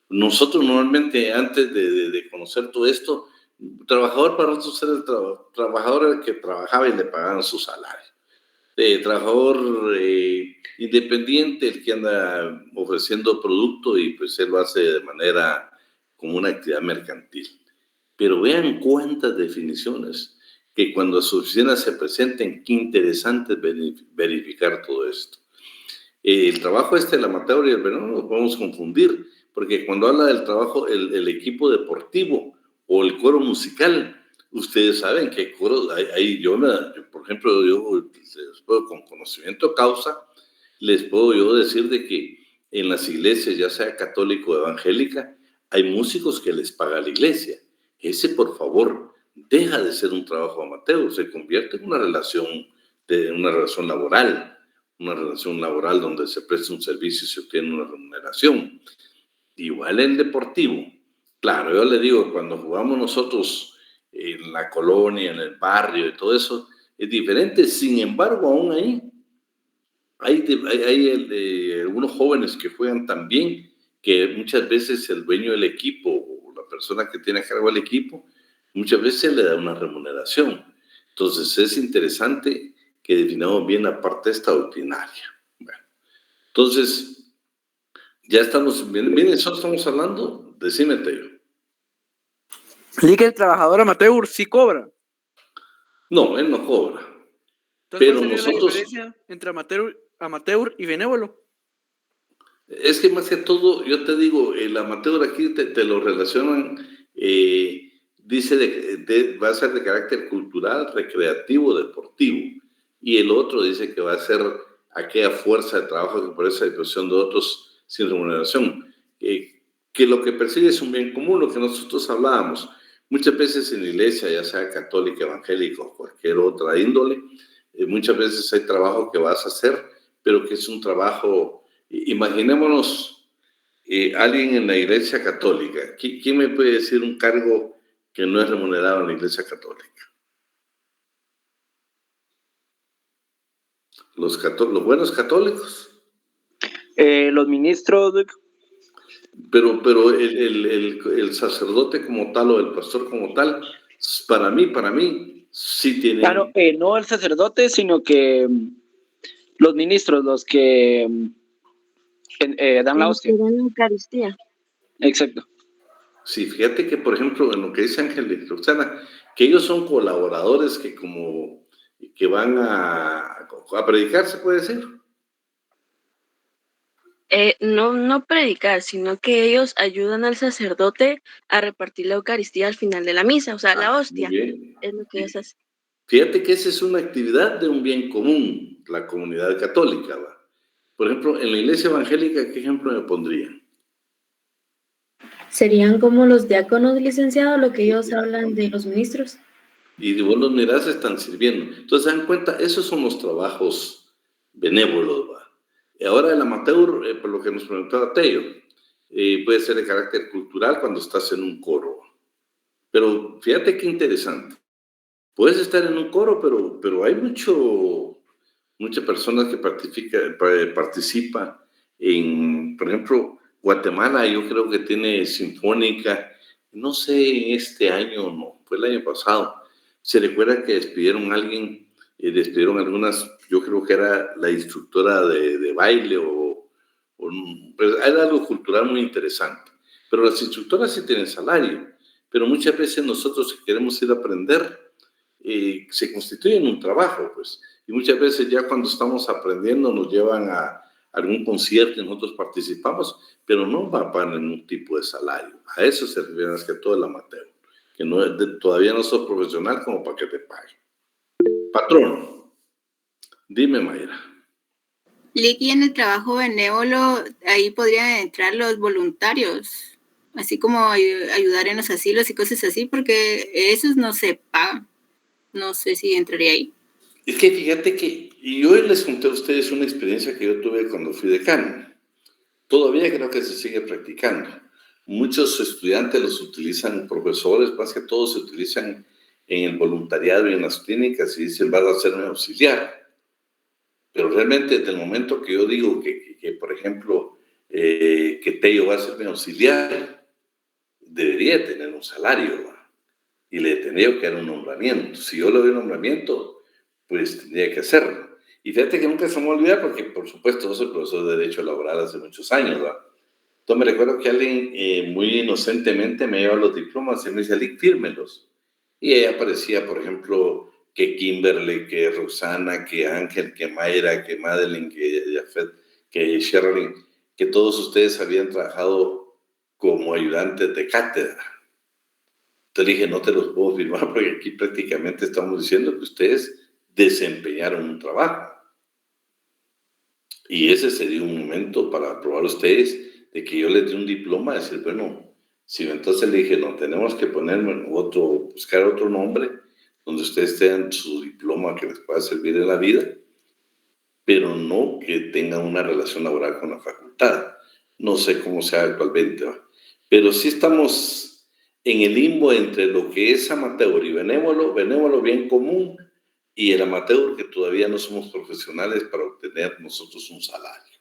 Nosotros normalmente, antes de conocer todo esto, Trabajador para nosotros era el trabajador que trabajaba y le pagaban su salario. Trabajador independiente, el que anda ofreciendo producto y pues él lo hace de manera como una actividad mercantil. Pero vean cuántas definiciones, que cuando a su oficina se presenten, qué interesante verificar todo esto. El trabajo el amateur y el veneno nos podemos confundir, porque cuando habla del trabajo, el equipo deportivo o el coro musical, ustedes saben que hay coros, por ejemplo, yo les puedo, con conocimiento de causa, les puedo yo decir de que en las iglesias, ya sea católico o evangélica, hay músicos que les paga la iglesia. Ese, por favor, deja de ser un trabajo amateur, se convierte en una relación laboral donde se presta un servicio y se obtiene una remuneración. Igual el deportivo. Claro, yo le digo, cuando jugamos nosotros en la colonia, en el barrio y todo eso, es diferente. Sin embargo, aún ahí hay algunos jóvenes que juegan tan bien que muchas veces el dueño del equipo o la persona que tiene a cargo el equipo, muchas veces le da una remuneración. Entonces es interesante que definamos bien la parte extraordinaria. Bueno, entonces, ya estamos, miren, eso estamos hablando, decime, Teo. ¿Que el trabajador amateur sí cobra? No, él no cobra. Entonces, Pero ¿cuál sería nosotros, la diferencia entre amateur y benévolo? es que más que todo, yo te digo, el amateur aquí te lo relacionan, dice va a ser de carácter cultural, recreativo, deportivo. Y el otro dice que va a ser aquella fuerza de trabajo que por esa disposición de otros sin remuneración. Que lo que persigue es un bien común, lo que nosotros hablábamos. Muchas veces en la iglesia, ya sea católica, evangélica o cualquier otra índole, muchas veces hay trabajo que vas a hacer, pero que es un trabajo, imaginémonos alguien en la iglesia católica. ¿Quién me puede decir un cargo que no es remunerado en la iglesia católica? Los buenos católicos. Los ministros. Pero el sacerdote como tal o el pastor como tal, para mí, sí tiene... Claro, no el sacerdote, sino que los ministros, los que dan la hostia. Dan la Eucaristía. Exacto. Sí, fíjate que, por ejemplo, en lo que dice Ángel y Roxana, que ellos son colaboradores que van a predicar, ¿se puede decir? No predicar, sino que ellos ayudan al sacerdote a repartir la Eucaristía al final de la misa, o sea, la hostia. Es lo que ellos hacen. Fíjate que esa es una actividad de un bien común, la comunidad católica, ¿va? Por ejemplo, en la iglesia evangélica, ¿qué ejemplo me pondrían? Serían como los diáconos, licenciados, lo que ellos hablan de los ministros. Y vos los mirás, están sirviendo. Entonces, se dan cuenta, esos son los trabajos benévolos, ¿va? Y ahora el amateur, por lo que nos preguntaba Teo, puede ser de carácter cultural cuando estás en un coro. Pero fíjate qué interesante. Puedes estar en un coro, pero hay muchas personas que participan en, por ejemplo, Guatemala, yo creo que tiene sinfónica, no sé, este año no, fue el año pasado. Se recuerda que despidieron a alguien, despidieron algunas, yo creo que era la instructora de baile pues era algo cultural muy interesante. Pero las instructoras sí tienen salario, pero muchas veces nosotros que queremos ir a aprender, se constituye en un trabajo, pues. Y muchas veces ya cuando estamos aprendiendo nos llevan a algún concierto y nosotros participamos, pero no va para ningún tipo de salario. A eso se refiere más que todo el amateur, que todavía no sos profesional como para que te pague. Patrón, dime, Mayra. Licky, en el trabajo benévolo, ahí podrían entrar los voluntarios, así como ayudar en los asilos y cosas así, porque esos no se pagan. No sé si entraría ahí. Es que fíjate que yo les conté a ustedes una experiencia que yo tuve cuando fui decano. Todavía creo que se sigue practicando. Muchos estudiantes los utilizan, profesores, más que todos se utilizan en el voluntariado y en las clínicas y dicen, vas a hacerme auxiliar. Pero realmente desde el momento que yo digo que por ejemplo, que Teo va a ser mi auxiliar, debería tener un salario, ¿va? y le tendría que dar un nombramiento. Si yo le doy un nombramiento, pues tendría que hacerlo. Y fíjate que nunca se me olvida porque, por supuesto, yo soy profesor de Derecho Laboral hace muchos años, ¿verdad? Entonces me recuerdo que alguien muy inocentemente me lleva los diplomas y me dice, Lick, fírmelos. Y ahí aparecía, por ejemplo, que Kimberly, que Roxana, que Ángel, que Mayra, que Madeline, que Jafet, que Sherilyn, que todos ustedes habían trabajado como ayudantes de cátedra. Entonces dije, no te los puedo firmar porque aquí prácticamente estamos diciendo que ustedes desempeñaron un trabajo. Y ese sería un momento para probar ustedes de que yo les dé un diploma, decir, bueno, si entonces le dije, no, tenemos que poner buscar otro nombre donde ustedes tengan su diploma que les pueda servir en la vida, pero no que tengan una relación laboral con la facultad. No sé cómo sea actualmente, ¿va? Pero sí estamos en el limbo entre lo que es amateur y benévolo bien común, y el amateur que todavía no somos profesionales para obtener nosotros un salario,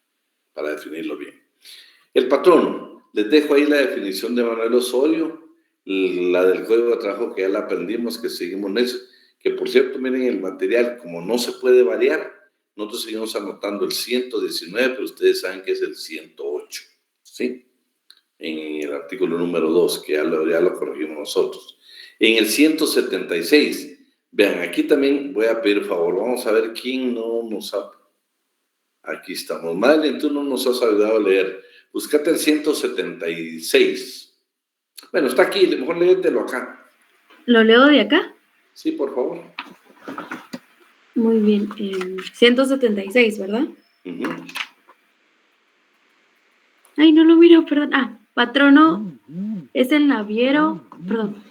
para definirlo bien. El patrón, les dejo ahí la definición de Manuel Osorio, la del Código de Trabajo que ya la aprendimos, que seguimos en eso, que por cierto, miren el material, como no se puede variar, nosotros seguimos anotando el 119, pero ustedes saben que es el 108, ¿sí? En el artículo número 2, que ya lo corregimos nosotros. En el 176, vean, aquí también voy a pedir favor, vamos a ver quién no nos ha... Aquí estamos. Madeleine, tú no nos has ayudado a leer. Búscate el 176. Bueno, está aquí, mejor léetelo acá. ¿Lo leo de acá? Sí, por favor. Muy bien. 176, ¿verdad? Ay, no lo miro, perdón. Patrono es el naviero, perdón.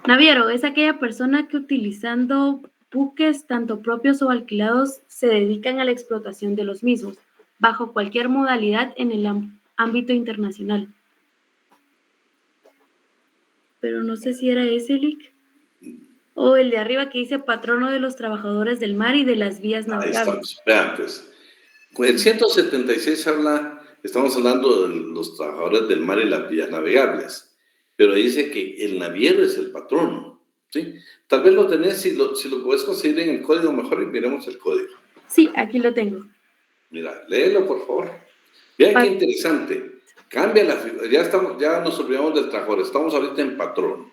Naviero es aquella persona que utilizando buques, tanto propios o alquilados, se dedican a la explotación de los mismos, bajo cualquier modalidad en el ámbito internacional. Pero no sé si era ese, Lick. O el de arriba que dice patrono de los trabajadores del mar y de las vías navegables. Ahí estamos. Vean, pues. El 176 estamos hablando de los trabajadores del mar y las vías navegables, pero dice que el naviero es el patrono, ¿sí? Tal vez lo tenés, si lo puedes conseguir en el código, mejor y miremos el código. Sí, aquí lo tengo. Mira, léelo, por favor. Vean qué interesante. Cambia la figura. Ya nos olvidamos del trabajador. Estamos ahorita en patrón.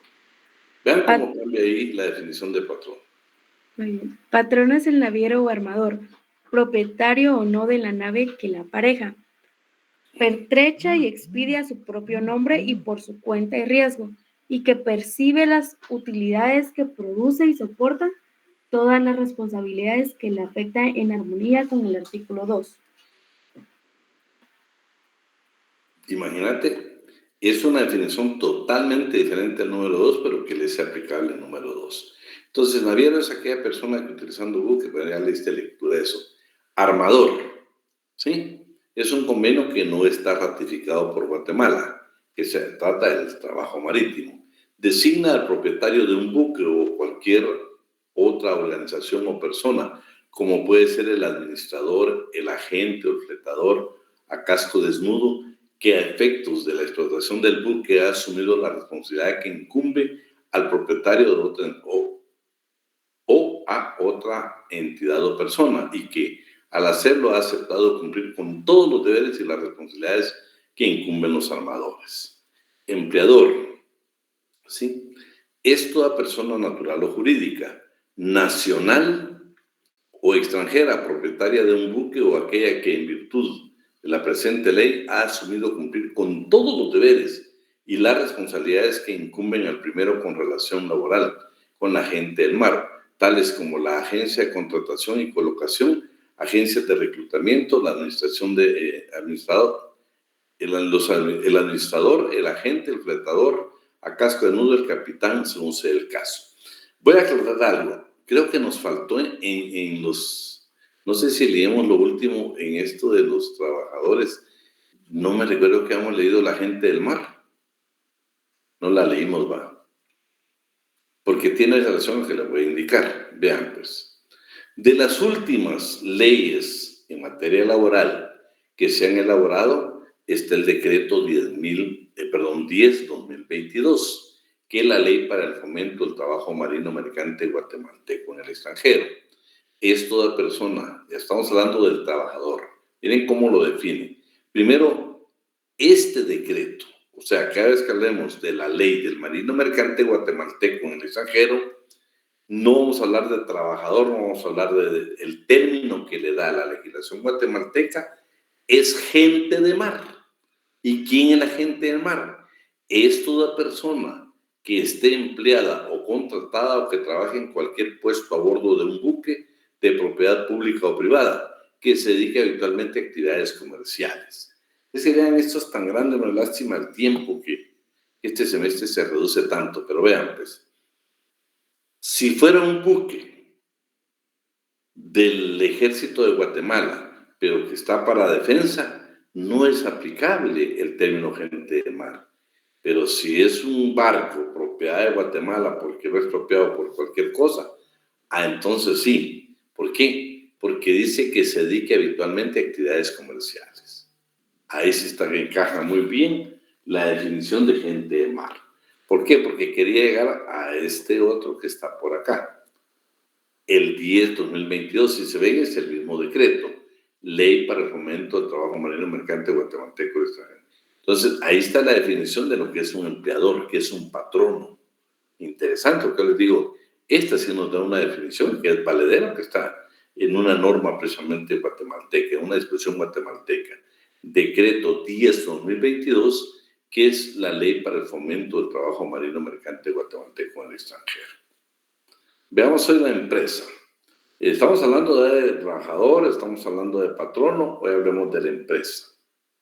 Vean cómo cambia ahí la definición de patrón. Muy bien. Patrono es el naviero o armador, propietario o no de la nave que la apareja. Pertrecha y expedia su propio nombre y por su cuenta y riesgo, y que percibe las utilidades que produce y soporta todas las responsabilidades que le afectan en armonía con el artículo 2. Imagínate, es una definición totalmente diferente al número 2, pero que le es aplicable al número 2. Entonces, naviero es aquella persona que utilizando buque, pero ya le diste lectura de eso. Armador, ¿sí? Es un convenio que no está ratificado por Guatemala, que se trata del trabajo marítimo. Designa al propietario de un buque o cualquier otra organización o persona, como puede ser el administrador, el agente o el fletador a casco desnudo, que a efectos de la explotación del buque ha asumido la responsabilidad que incumbe al propietario de otra o a otra entidad o persona, y que al hacerlo ha aceptado cumplir con todos los deberes y las responsabilidades que incumben los armadores. Empleador, ¿sí? Es toda persona natural o jurídica, nacional o extranjera, propietaria de un buque o aquella que en virtud de la presente ley ha asumido cumplir con todos los deberes y las responsabilidades que incumben al primero con relación laboral con la gente del mar, tales como la agencia de contratación y colocación, agencias de reclutamiento, la administración de administrador, el administrador, el agente, el fletador, a casco desnudo, el capitán, según sea el caso. Voy a aclarar algo. Creo que nos faltó en los... No sé si leímos lo último en esto de los trabajadores. No me recuerdo que hemos leído la gente del mar. No la leímos, va. Porque tiene relación que les voy a indicar. Vean, pues. De las últimas leyes en materia laboral que se han elaborado, está el decreto 10-2022, que la ley para el fomento del trabajo marino mercante guatemalteco en el extranjero. Es toda persona, estamos hablando del trabajador. Miren cómo lo define. Primero, este decreto, o sea, cada vez que hablemos de la ley del marino mercante guatemalteco en el extranjero, no vamos a hablar de trabajador, no vamos a hablar del término que le da la legislación guatemalteca, es gente de mar. ¿Y quién es la gente de mar? Es toda persona que esté empleada o contratada o que trabaje en cualquier puesto a bordo de un buque de propiedad pública o privada, que se dedique habitualmente a actividades comerciales. Es que vean, esto es tan grande, no es lástima el tiempo que este semestre se reduce tanto, pero vean, pues, si fuera un buque del Ejército de Guatemala, pero que está para defensa, no es aplicable el término gente de mar. Pero si es un barco propiedad de Guatemala porque fue expropiado por cualquier cosa, entonces sí. ¿Por qué? Porque dice que se dedique habitualmente a actividades comerciales. Ahí sí encaja muy bien la definición de gente de mar. ¿Por qué? Porque quería llegar a este otro que está por acá. El 10-2022, si se ven, es el mismo decreto. Ley para el fomento del trabajo marino mercante guatemalteco extranjero. Entonces, ahí está la definición de lo que es un empleador, que es un patrono. Interesante, porque les digo, esta sí nos da una definición que es valedera, que está en una norma precisamente guatemalteca, en una disposición guatemalteca. Decreto 10-2022, que es la ley para el fomento del trabajo marino mercante guatemalteco en el extranjero. Veamos hoy la empresa. Estamos hablando de trabajador, estamos hablando de patrono, hoy hablemos de la empresa.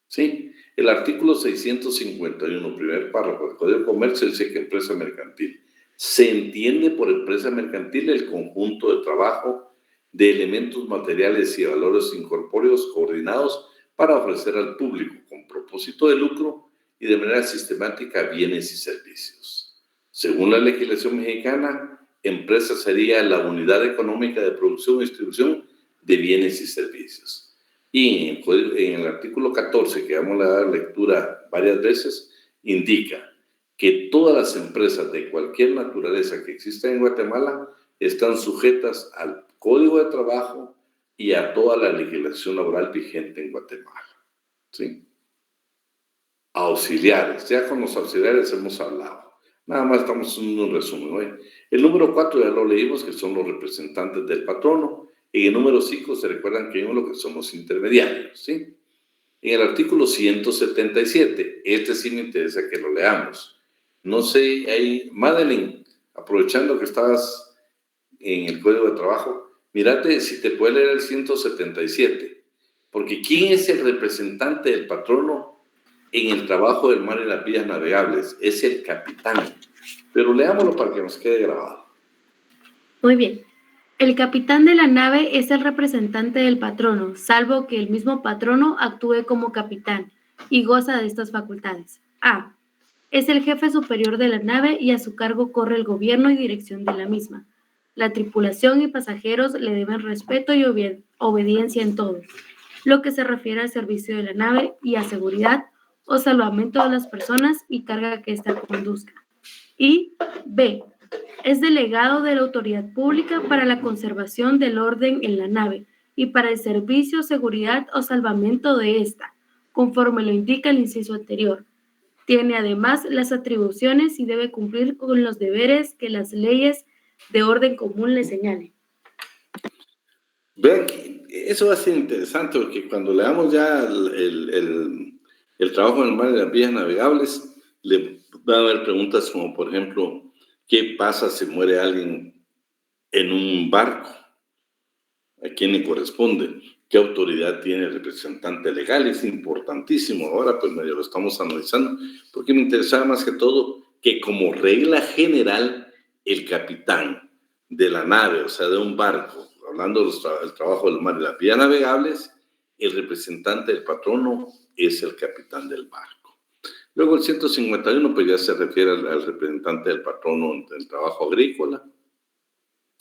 ¿Sí? El artículo 651, primer párrafo del Código de Comercio, dice que empresa mercantil. Se entiende por empresa mercantil el conjunto de trabajo de elementos materiales y valores incorpóreos coordinados para ofrecer al público con propósito de lucro y de manera sistemática bienes y servicios. Según la legislación mexicana, empresa sería la unidad económica de producción y distribución de bienes y servicios. Y en el artículo 14, que vamos a dar lectura varias veces, indica que todas las empresas de cualquier naturaleza que existan en Guatemala están sujetas al Código de Trabajo y a toda la legislación laboral vigente en Guatemala. ¿Sí? Auxiliares, ya con los auxiliares hemos hablado. Nada más estamos haciendo un resumen hoy. El número 4 ya lo leímos, que son los representantes del patrono. En el número 5 se recuerdan que vimos lo que son los intermediarios, ¿sí? En el artículo 177, este sí me interesa que lo leamos. No sé, ahí, Madeline, aprovechando que estabas en el Código de Trabajo, mírate si te puede leer el 177, porque ¿quién es el representante del patrono en el trabajo del mar y las vías navegables? Es el capitán, pero leámoslo para que nos quede grabado. Muy bien. El capitán de la nave es el representante del patrono, salvo que el mismo patrono actúe como capitán y goza de estas facultades. A. Es el jefe superior de la nave y a su cargo corre el gobierno y dirección de la misma. La tripulación y pasajeros le deben respeto y obediencia en todo, lo que se refiere al servicio de la nave y a seguridad o salvamento de las personas y carga que ésta conduzca. Y B. Es delegado de la autoridad pública para la conservación del orden en la nave y para el servicio, seguridad o salvamento de ésta, conforme lo indica el inciso anterior. Tiene además las atribuciones y debe cumplir con los deberes que las leyes de orden común le señalen. Vean que eso va a ser interesante porque cuando leamos ya el trabajo en el mar y las vías navegables, le van a haber preguntas como, por ejemplo, ¿qué pasa si muere alguien en un barco? ¿A quién le corresponde? ¿Qué autoridad tiene el representante legal? Es importantísimo. Ahora pues medio lo estamos analizando porque me interesaba más que todo que como regla general el capitán de la nave, o sea de un barco, hablando del trabajo del mar y las vías navegables, el representante del patrono es el capitán del barco. Luego el 151 pues ya se refiere al representante del patrono del trabajo agrícola.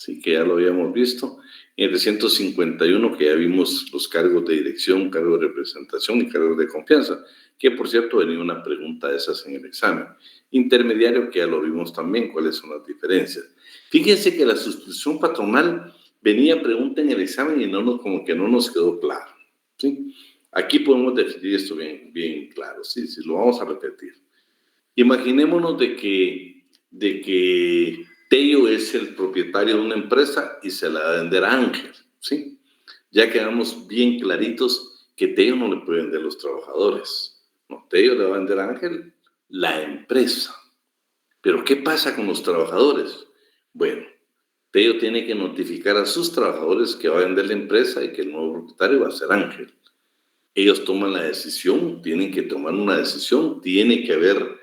sí, que ya lo habíamos visto. En el 351, que ya vimos los cargos de dirección, cargos de representación y cargos de confianza, que por cierto venía una pregunta de esas en el examen. Intermediario, que ya lo vimos también, cuáles son las diferencias. Fíjense que la sustitución patronal venía pregunta en el examen y como que no nos quedó claro, ¿sí? Aquí podemos definir esto bien claro, ¿sí? Sí, lo vamos a repetir. Imaginémonos de que Tello es el propietario de una empresa y se la va a vender a Ángel, ¿sí? Ya quedamos bien claritos que Tello no le puede vender a los trabajadores. No, Tello le va a vender a Ángel la empresa. Pero ¿qué pasa con los trabajadores? Bueno, Tello tiene que notificar a sus trabajadores que va a vender la empresa y que el nuevo propietario va a ser Ángel. Ellos toman la decisión, tienen que tomar una decisión, tiene que haber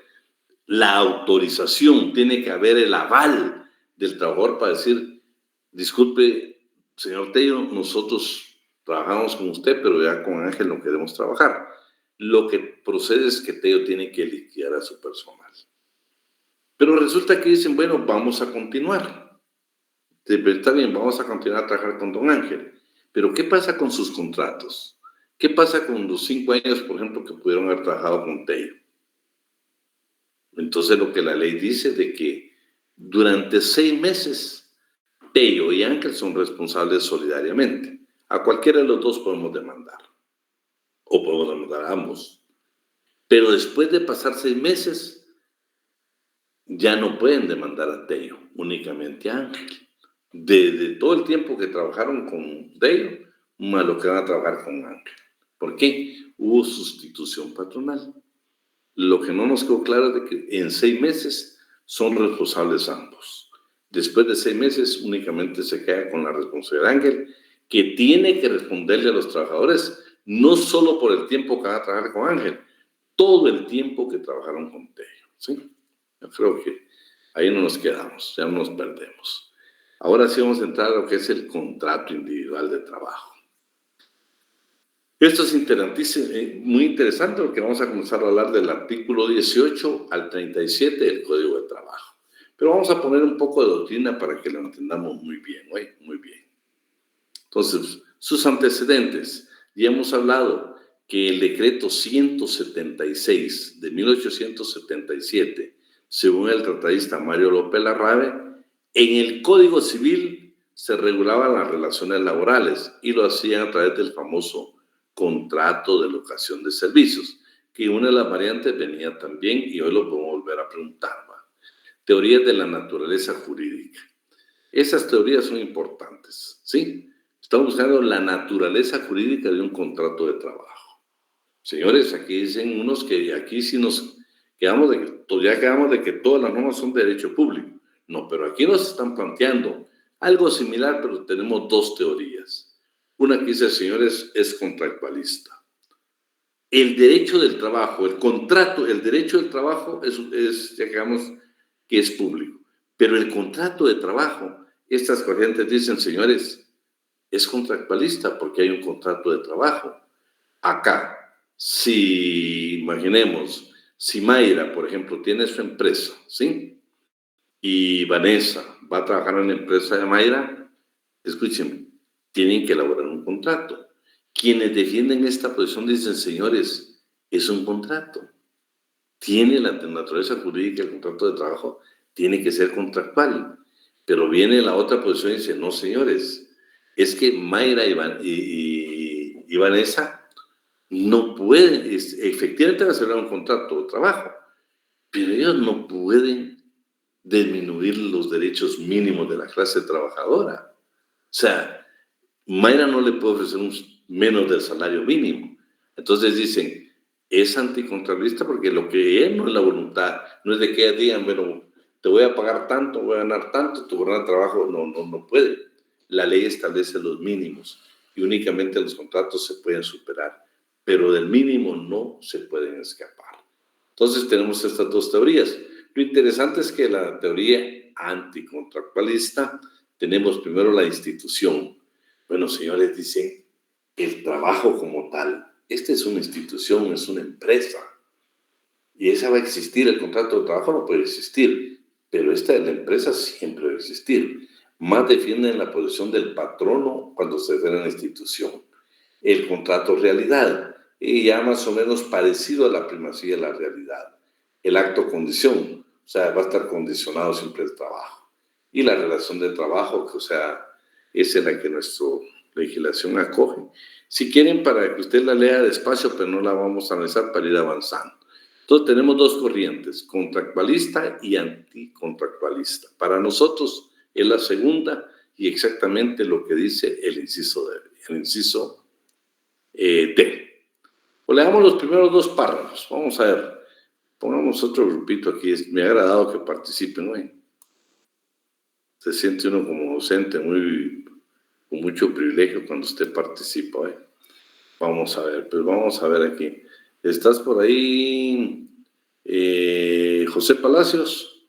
la autorización, tiene que haber el aval del trabajador para decir, disculpe, señor Tello, nosotros trabajamos con usted, pero ya con Ángel no queremos trabajar. Lo que procede es que Tello tiene que liquidar a su personal. Pero resulta que dicen, bueno, vamos a continuar. Está bien, vamos a continuar a trabajar con don Ángel. Pero ¿qué pasa con sus contratos? ¿Qué pasa con los 5 años, por ejemplo, que pudieron haber trabajado con Tello? Entonces, lo que la ley dice de que durante 6 meses, Tello y Ángel son responsables solidariamente. A cualquiera de los dos podemos demandar. O podemos demandar a ambos. Pero después de pasar 6 meses, ya no pueden demandar a Tello, únicamente a Ángel. De todo el tiempo que trabajaron con Tello, más lo que van a trabajar con Ángel. ¿Por qué? Hubo sustitución patronal. Lo que no nos quedó claro es de que en 6 meses son responsables ambos. Después de 6 meses únicamente se queda con la responsabilidad de Ángel, que tiene que responderle a los trabajadores, no solo por el tiempo que van a trabajar con Ángel, todo el tiempo que trabajaron con Tello, ¿sí? Yo creo que ahí no nos quedamos, ya no nos perdemos. Ahora sí vamos a entrar a lo que es el contrato individual de trabajo. Esto es muy interesante porque vamos a comenzar a hablar del artículo 18 al 37 del Código de Trabajo. Pero vamos a poner un poco de doctrina para que lo entendamos muy bien, ¿eh? Muy bien. Entonces, sus antecedentes. Ya hemos hablado que el decreto 176 de 1877, según el tratadista Mario López Larrabe, en el Código Civil se regulaban las relaciones laborales y lo hacían a través del famoso contrato de locación de servicios, que una de las variantes venía también, y hoy lo podemos volver a preguntar, ¿va? Teorías de la naturaleza jurídica. Esas teorías son importantes, ¿sí? Estamos buscando la naturaleza jurídica de un contrato de trabajo. Señores, aquí dicen unos que aquí sí nos quedamos de que todas las normas son de derecho público. No, pero aquí nos están planteando algo similar, pero tenemos 2 teorías. Una que dice, señores, es contractualista. El derecho del trabajo, el derecho del trabajo ya digamos que es público. Pero el contrato de trabajo, estas corrientes dicen, señores, es contractualista porque hay un contrato de trabajo. Acá, imaginemos, si Mayra, por ejemplo, tiene su empresa, ¿sí? Y Vanessa va a trabajar en la empresa de Mayra, escúchenme, tienen que elaborar un contrato. Quienes defienden esta posición dicen, señores, es un contrato. Tiene la naturaleza jurídica, el contrato de trabajo tiene que ser contractual. Pero viene la otra posición y dice, no, señores, es que Mayra y Vanessa no pueden, efectivamente van a celebrar un contrato de trabajo, pero ellos no pueden disminuir los derechos mínimos de la clase trabajadora. O sea, Mayra no le puede ofrecer menos del salario mínimo. Entonces dicen, es anticontractualista porque lo que es no es la voluntad, no es de que digan, bueno, te voy a pagar tanto, voy a ganar tanto, tu jornada de trabajo no puede. La ley establece los mínimos y únicamente los contratos se pueden superar, pero del mínimo no se pueden escapar. Entonces tenemos estas 2 teorías. Lo interesante es que la teoría anticontractualista, tenemos primero la institución. Bueno, señores, dicen, el trabajo como tal, esta es una institución, es una empresa, y esa va a existir, el contrato de trabajo no puede existir, pero esta de la empresa siempre va a existir. más defienden la posición del patrono cuando se refiere a la institución. El contrato realidad, y ya más o menos parecido a la primacía de la realidad. El acto condición, o sea, va a estar condicionado siempre el trabajo. Y la relación de trabajo, que, o sea, es en la que nuestra legislación acoge. Si quieren, para que usted la lea despacio, pero no la vamos a analizar para ir avanzando. Entonces tenemos dos corrientes, contractualista y anticontractualista. Para nosotros es la segunda y exactamente lo que dice el inciso D. Pues leamos los primeros dos párrafos. Vamos a ver. Pongamos otro grupito aquí. Me ha agradado que participen hoy. Se siente uno como docente con mucho privilegio cuando usted participa hoy. Vamos a ver, pues vamos a ver aquí. ¿Estás por ahí, José Palacios?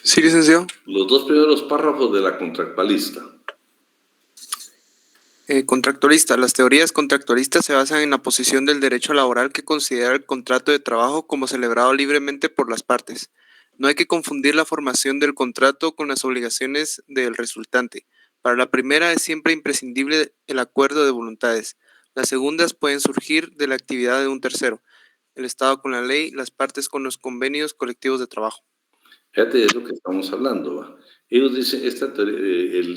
Sí, licenciado. Los dos primeros párrafos de la contractualista. Contractualista. Las teorías contractualistas se basan en la posición del derecho laboral que considera el contrato de trabajo como celebrado libremente por las partes. No hay que confundir la formación del contrato con las obligaciones del resultante. Para la primera es siempre imprescindible el acuerdo de voluntades. Las segundas pueden surgir de la actividad de un tercero, el Estado con la ley, las partes con los convenios colectivos de trabajo. Fíjate de lo que estamos hablando, ¿va? Ellos dicen,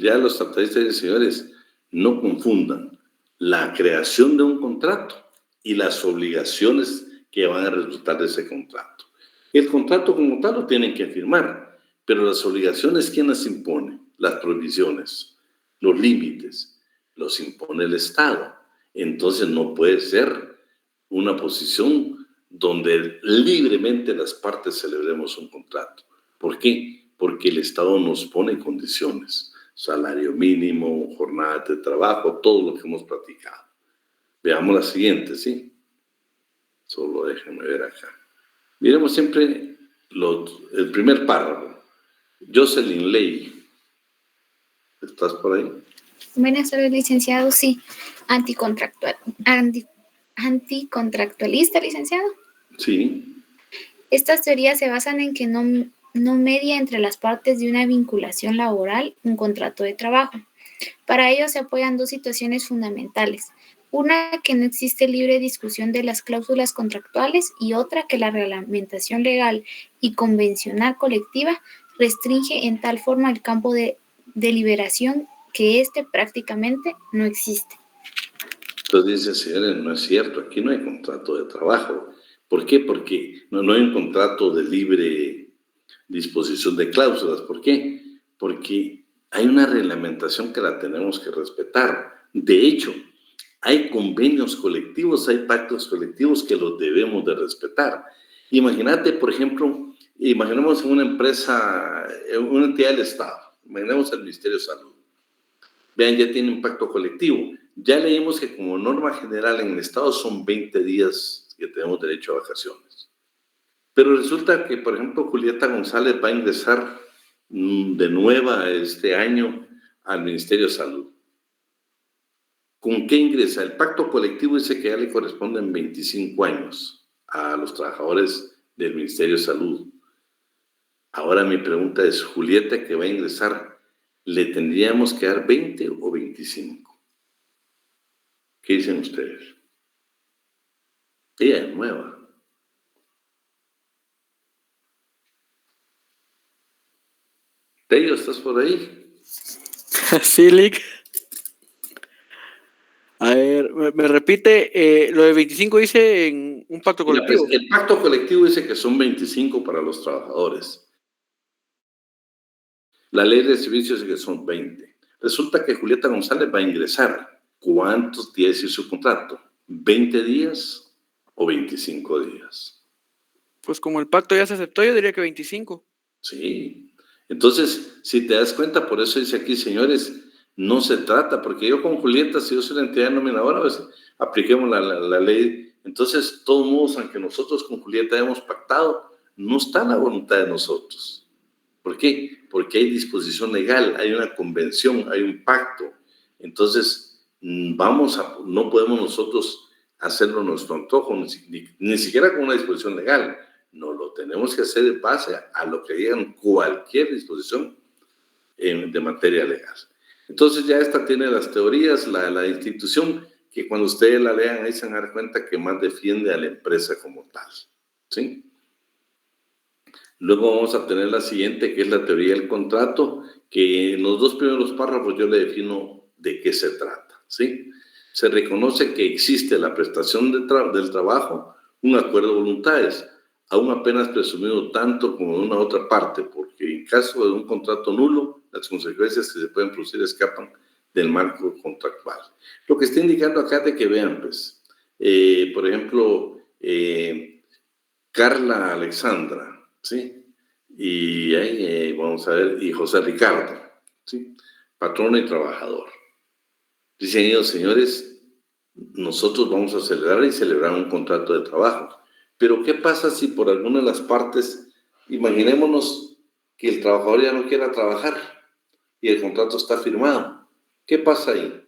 ya los tratadistas dicen, señores, no confundan la creación de un contrato y las obligaciones que van a resultar de ese contrato. El contrato como tal lo tienen que firmar, pero las obligaciones, ¿quién las impone? Las provisiones, los límites, los impone el Estado. Entonces no puede ser una posición donde libremente las partes celebremos un contrato. ¿Por qué? Porque el Estado nos pone condiciones, salario mínimo, jornada de trabajo, todo lo que hemos platicado. Veamos la siguiente, ¿sí? Solo déjenme ver acá. Miremos siempre el primer párrafo. Jocelyn Ley. ¿Estás por ahí? Buenas tardes, licenciado. Sí, anticontractualista, licenciado. Sí. Estas teorías se basan en que no media entre las partes de una vinculación laboral un contrato de trabajo. Para ello se apoyan dos situaciones fundamentales. Una, que no existe libre discusión de las cláusulas contractuales, y otra, que la reglamentación legal y convencional colectiva restringe en tal forma el campo de deliberación que éste prácticamente no existe. Entonces dicen, señores, no es cierto, aquí no hay contrato de trabajo. ¿Por qué? Porque no hay un contrato de libre disposición de cláusulas. ¿Por qué? Porque hay una reglamentación que la tenemos que respetar. De hecho, hay convenios colectivos, hay pactos colectivos que los debemos de respetar. Imagínate, por ejemplo, imaginemos una empresa, una entidad del Estado, imaginemos el Ministerio de Salud. Vean, ya tiene un pacto colectivo. Ya leímos que como norma general en el Estado son 20 días que tenemos derecho a vacaciones. Pero resulta que, por ejemplo, Julieta González va a ingresar de nueva este año al Ministerio de Salud. ¿Con qué ingresa? El pacto colectivo dice que ya le corresponden 25 años a los trabajadores del Ministerio de Salud. Ahora mi pregunta es, Julieta, que va a ingresar, ¿le tendríamos que dar 20 o 25? ¿Qué dicen ustedes? Ella es nueva. Tello, ¿estás por ahí? Sí, Lick. A ver, me repite, lo de 25 dice en un pacto colectivo. Mira, pues, el pacto colectivo dice que son 25 para los trabajadores. La ley de servicios dice que son 20. Resulta que Julieta González va a ingresar. ¿Cuántos días es su contrato? ¿20 días o 25 días? Pues como el pacto ya se aceptó, yo diría que 25. Sí. Entonces, si te das cuenta, por eso dice aquí, señores, no se trata, porque yo con Julieta, si yo soy la entidad nominadora, pues apliquemos la ley. Entonces, de todos modos, aunque nosotros con Julieta hemos pactado, no está la voluntad de nosotros. ¿Por qué? Porque hay disposición legal, hay una convención, hay un pacto. Entonces, no podemos nosotros hacerlo a nuestro antojo, ni siquiera con una disposición legal. Nos lo lo tenemos que hacer en base a lo que diga en cualquier disposición de materia legal. Entonces ya esta tiene las teorías, la institución, que cuando ustedes la lean ahí se van a dar cuenta que más defiende a la empresa como tal, ¿sí? Luego vamos a tener la siguiente, que es la teoría del contrato, que en los dos primeros párrafos yo le defino de qué se trata, ¿sí? Se reconoce que existe la prestación del trabajo, un acuerdo de voluntades, aún apenas presumido tanto como de una otra parte, porque en caso de un contrato nulo, las consecuencias que se pueden producir escapan del marco contractual. Lo que está indicando acá es de que vean, pues, por ejemplo, Carla Alexandra, ¿sí? Y ahí vamos a ver, y José Ricardo, ¿sí? Patrono y trabajador. Dicen ellos, señores, nosotros vamos a celebrar un contrato de trabajo. Pero ¿qué pasa si por alguna de las partes, imaginémonos que el trabajador ya no quiera trabajar y el contrato está firmado? ¿Qué pasa ahí?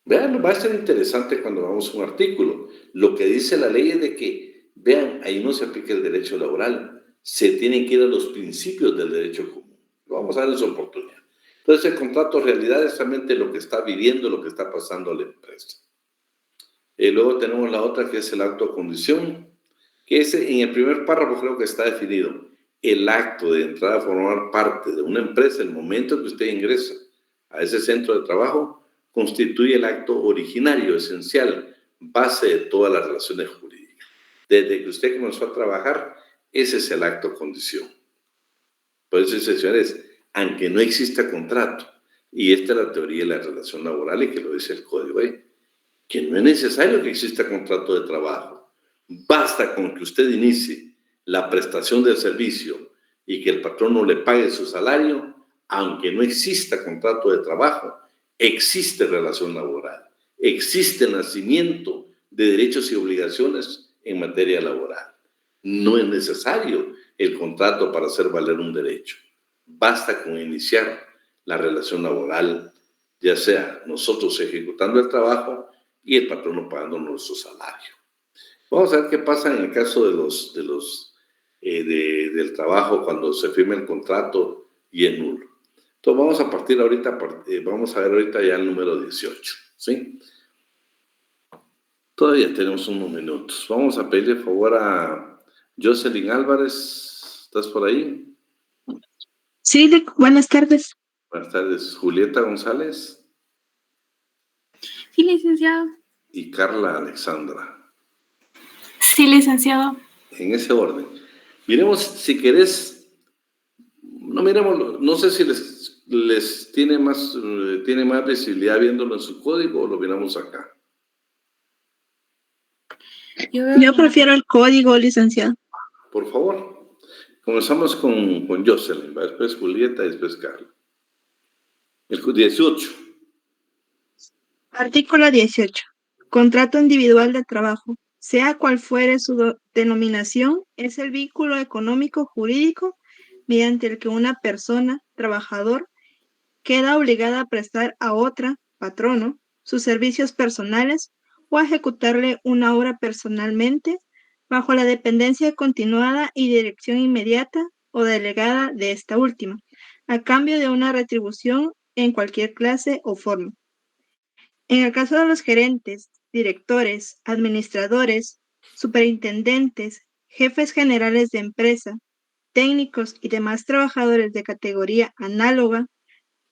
Vean, va a ser interesante cuando vamos a un artículo. Lo que dice la ley es de que, vean, ahí no se aplica el derecho laboral. Se tienen que ir a los principios del derecho común. Vamos a dar esa oportunidad. Entonces, el contrato en realidad es realmente lo que está viviendo, lo que está pasando a la empresa. Luego tenemos la otra, que es el acto de condición, que en el primer párrafo creo que está definido. El acto de entrar a formar parte de una empresa, el momento que usted ingresa a ese centro de trabajo, constituye el acto originario, esencial, base de todas las relaciones jurídicas. Desde que usted comenzó a trabajar, ese es el acto de condición. Por eso, señores, aunque no exista contrato, y esta es la teoría de la relación laboral y que lo dice el código, que no es necesario que exista contrato de trabajo. Basta con que usted inicie la prestación del servicio y que el patrono le pague su salario, aunque no exista contrato de trabajo, existe relación laboral, existe nacimiento de derechos y obligaciones en materia laboral. No es necesario el contrato para hacer valer un derecho. Basta con iniciar la relación laboral, ya sea nosotros ejecutando el trabajo y el patrono pagando nuestro salario. Vamos a ver qué pasa en el caso del trabajo cuando se firma el contrato y es nulo. Entonces vamos a partir ahorita, vamos a ver ahorita ya el número 18, ¿sí? Todavía tenemos unos minutos. Vamos a pedirle favor a Jocelyn Álvarez. ¿Estás por ahí? Sí, buenas tardes. Buenas tardes. Julieta González. Sí, licenciado. Y Carla Alexandra. Sí, licenciado. En ese orden. Miremos, si querés, no sé si les tiene más visibilidad viéndolo en su código o lo miramos acá. Yo prefiero el código, licenciado. Por favor. Comenzamos con Jocelyn, después Julieta y después Carla. El 18. Artículo 18. Contrato individual de trabajo, sea cual fuere su denominación, es el vínculo económico jurídico mediante el que una persona, trabajador, queda obligada a prestar a otra, patrono, sus servicios personales o a ejecutarle una obra personalmente bajo la dependencia continuada y dirección inmediata o delegada de esta última, a cambio de una retribución en cualquier clase o forma. En el caso de los gerentes, directores, administradores, superintendentes, jefes generales de empresa, técnicos y demás trabajadores de categoría análoga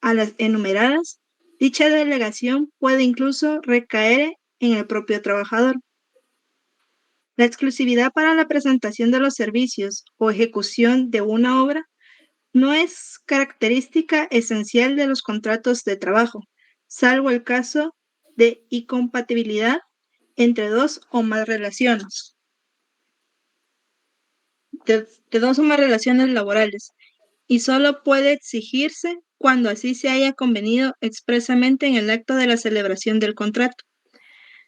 a las enumeradas, dicha delegación puede incluso recaer en el propio trabajador. La exclusividad para la presentación de los servicios o ejecución de una obra no es característica esencial de los contratos de trabajo, salvo el caso de incompatibilidad entre dos o más relaciones, de dos o más relaciones laborales, y solo puede exigirse cuando así se haya convenido expresamente en el acto de la celebración del contrato.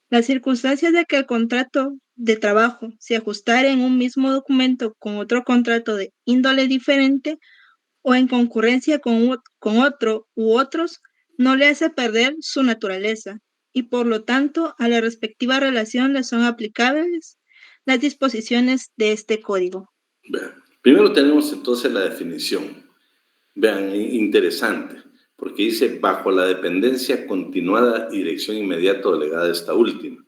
Las circunstancias de que el contrato de trabajo se ajustara en un mismo documento con otro contrato de índole diferente o en concurrencia con otro u otros, no le hace perder su naturaleza y por lo tanto a la respectiva relación le son aplicables las disposiciones de este código. Vean, primero tenemos entonces la definición. Vean, interesante, porque dice bajo la dependencia continuada y dirección inmediata o delegada de esta última.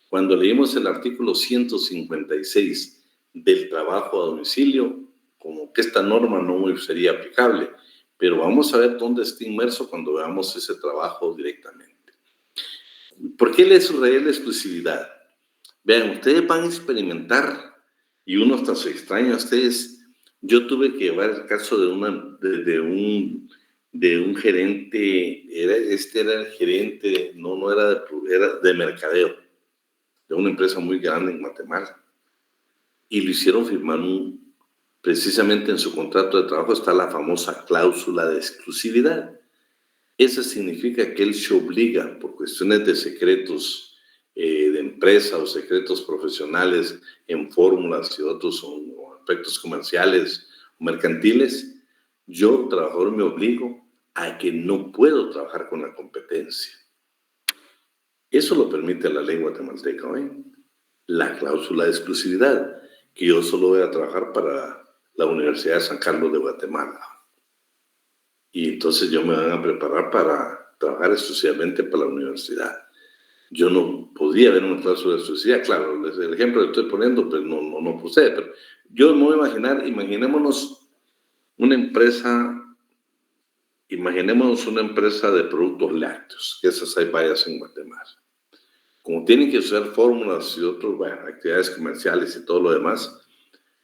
Cuando leímos el artículo 156 del trabajo a domicilio, como que esta norma no sería aplicable, pero vamos a ver dónde está inmerso cuando veamos ese trabajo directamente. ¿Por qué le subrayé la exclusividad? Vean, ustedes van a experimentar, y uno hasta se extraña a ustedes. Yo tuve que llevar el caso de un gerente, era el gerente, era de mercadeo, de una empresa muy grande en Guatemala, y lo hicieron firmar precisamente en su contrato de trabajo está la famosa cláusula de exclusividad. Eso significa que él se obliga por cuestiones de secretos de empresa o secretos profesionales en fórmulas y otros o aspectos comerciales o mercantiles. Yo, trabajador, me obligo a que no puedo trabajar con la competencia. Eso lo permite la ley guatemalteca, ¿eh? La cláusula de exclusividad, que yo solo voy a trabajar para la Universidad de San Carlos de Guatemala. Y entonces yo me van a preparar para trabajar exclusivamente para la universidad. Yo no podía ver una cláusula de exclusividad, claro, el ejemplo que estoy poniendo, pues no procede, pero yo me voy a imaginar, imaginémonos una empresa de productos lácteos, que esas hay varias en Guatemala. Como tienen que usar fórmulas y otras actividades comerciales y todo lo demás,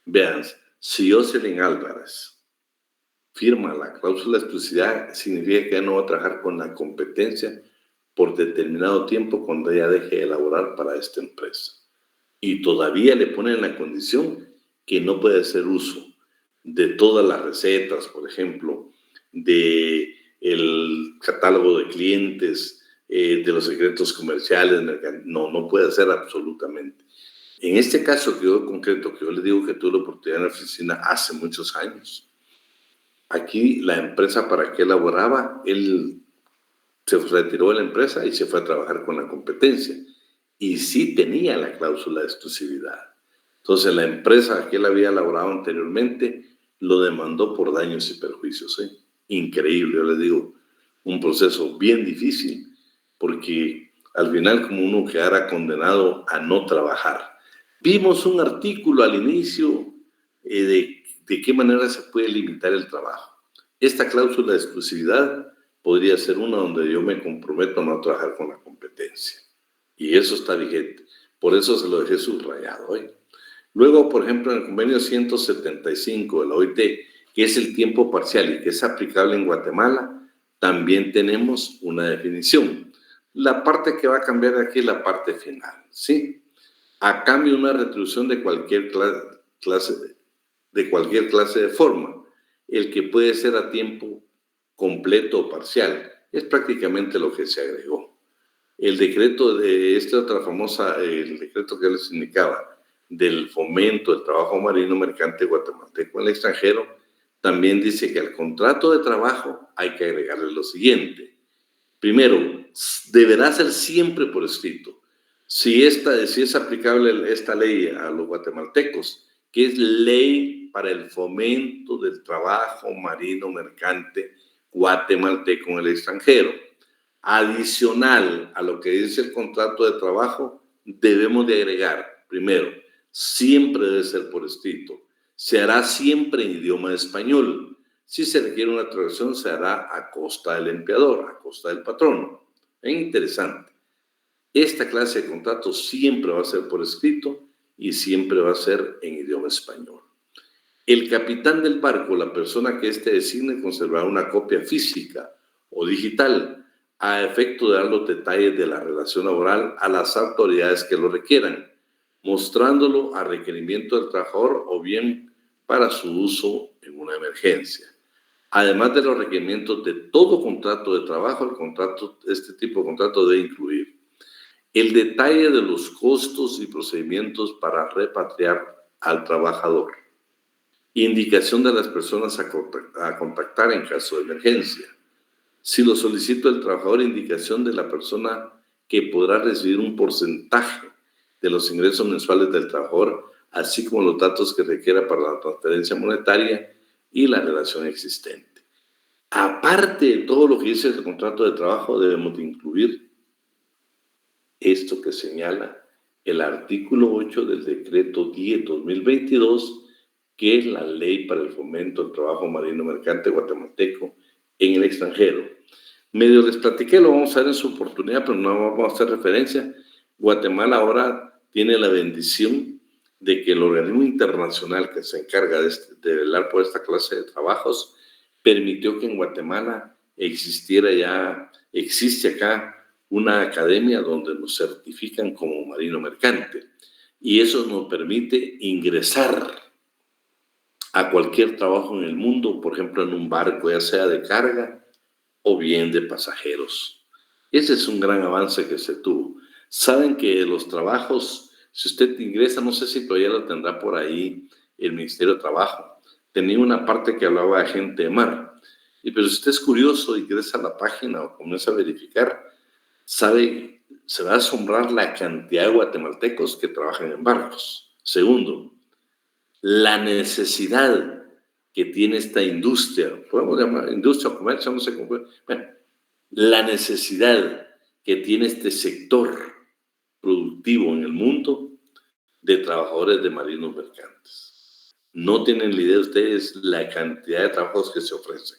vean, si Jocelyn Álvarez firma la cláusula de exclusividad, significa que ya no va a trabajar con la competencia por determinado tiempo cuando ella deje de elaborar para esta empresa. Y todavía le ponen la condición que no puede hacer uso de todas las recetas, por ejemplo, de el catálogo de clientes, de los secretos comerciales, no puede hacer absolutamente. En este caso que yo concreto, que yo les digo que tuve la oportunidad en la oficina hace muchos años, aquí la empresa para que elaboraba, él se retiró de la empresa y se fue a trabajar con la competencia. Y sí tenía la cláusula de exclusividad. Entonces la empresa que él había elaborado anteriormente lo demandó por daños y perjuicios. Increíble, yo les digo, un proceso bien difícil, porque al final como uno quedara condenado a no trabajar. Vimos un artículo al inicio de qué manera se puede limitar el trabajo. Esta cláusula de exclusividad podría ser una donde yo me comprometo a no trabajar con la competencia. Y eso está vigente. Por eso se lo dejé subrayado hoy. Luego, por ejemplo, en el convenio 175 de la OIT, que es el tiempo parcial y que es aplicable en Guatemala, también tenemos una definición. La parte que va a cambiar aquí es la parte final, ¿sí? A cambio de una retribución de cualquier clase de forma, el que puede ser a tiempo completo o parcial, es prácticamente lo que se agregó. El decreto de el decreto que les indicaba, del fomento del trabajo marino mercante guatemalteco en el extranjero, también dice que al contrato de trabajo hay que agregarle lo siguiente. Primero, deberá ser siempre por escrito. Si es aplicable esta ley a los guatemaltecos, que es ley para el fomento del trabajo marino mercante guatemalteco en el extranjero. Adicional a lo que dice el contrato de trabajo, debemos de agregar, primero, siempre debe ser por escrito. Se hará siempre en idioma español. Si se requiere una traducción, se hará a costa del empleador, a costa del patrono. Es interesante. Esta clase de contrato siempre va a ser por escrito y siempre va a ser en idioma español. El capitán del barco, la persona que designe, conservará una copia física o digital a efecto de dar los detalles de la relación laboral a las autoridades que lo requieran, mostrándolo a requerimiento del trabajador o bien para su uso en una emergencia. Además de los requerimientos de todo contrato de trabajo, este tipo de contrato debe incluir el detalle de los costos y procedimientos para repatriar al trabajador, indicación de las personas a contactar en caso de emergencia. Si lo solicita el trabajador, indicación de la persona que podrá recibir un porcentaje de los ingresos mensuales del trabajador, así como los datos que requiera para la transferencia monetaria y la relación existente. Aparte de todo lo que dice el contrato de trabajo, debemos de incluir esto que señala el artículo 8 del decreto 10/2022, que es la ley para el fomento del trabajo marino mercante guatemalteco en el extranjero. Medio les platiqué, lo vamos a ver en su oportunidad, pero no vamos a hacer referencia. Guatemala ahora tiene la bendición de que el organismo internacional que se encarga de velar por esta clase de trabajos permitió que en Guatemala existe acá una academia donde nos certifican como marino mercante, y eso nos permite ingresar a cualquier trabajo en el mundo, por ejemplo en un barco, ya sea de carga o bien de pasajeros. Ese es un gran avance que se tuvo. Saben que los trabajos, si usted ingresa, no sé si todavía lo tendrá por ahí el Ministerio de Trabajo, tenía una parte que hablaba de gente de mar, pero si usted es curioso, ingresa a la página o comienza a verificar, se va a asombrar la cantidad de guatemaltecos que trabajan en barcos. Segundo, la necesidad que tiene esta industria, podemos llamar industria o comercio, no sé cómo, bueno, la necesidad que tiene este sector productivo en el mundo de trabajadores de marinos mercantes. No tienen la idea ustedes la cantidad de trabajos que se ofrecen.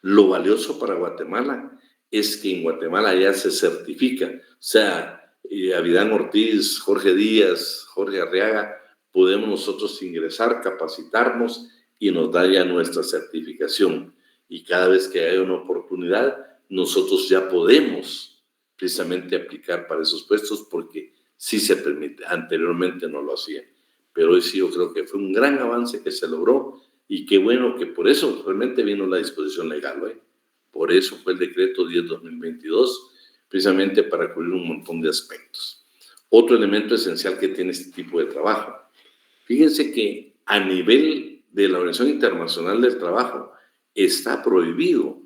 Lo valioso para Guatemala es que en Guatemala ya se certifica, o sea, Avidán Ortiz, Jorge Díaz, Jorge Arriaga, podemos nosotros ingresar, capacitarnos y nos da ya nuestra certificación. Y cada vez que hay una oportunidad, nosotros ya podemos precisamente aplicar para esos puestos porque sí se permite. Anteriormente no lo hacían, pero hoy sí yo creo que fue un gran avance que se logró y qué bueno que por eso realmente vino la disposición legal, ¿eh? Por eso fue el decreto 10/2022, precisamente para cubrir un montón de aspectos. Otro elemento esencial que tiene este tipo de trabajo. Fíjense que a nivel de la Organización Internacional del Trabajo está prohibido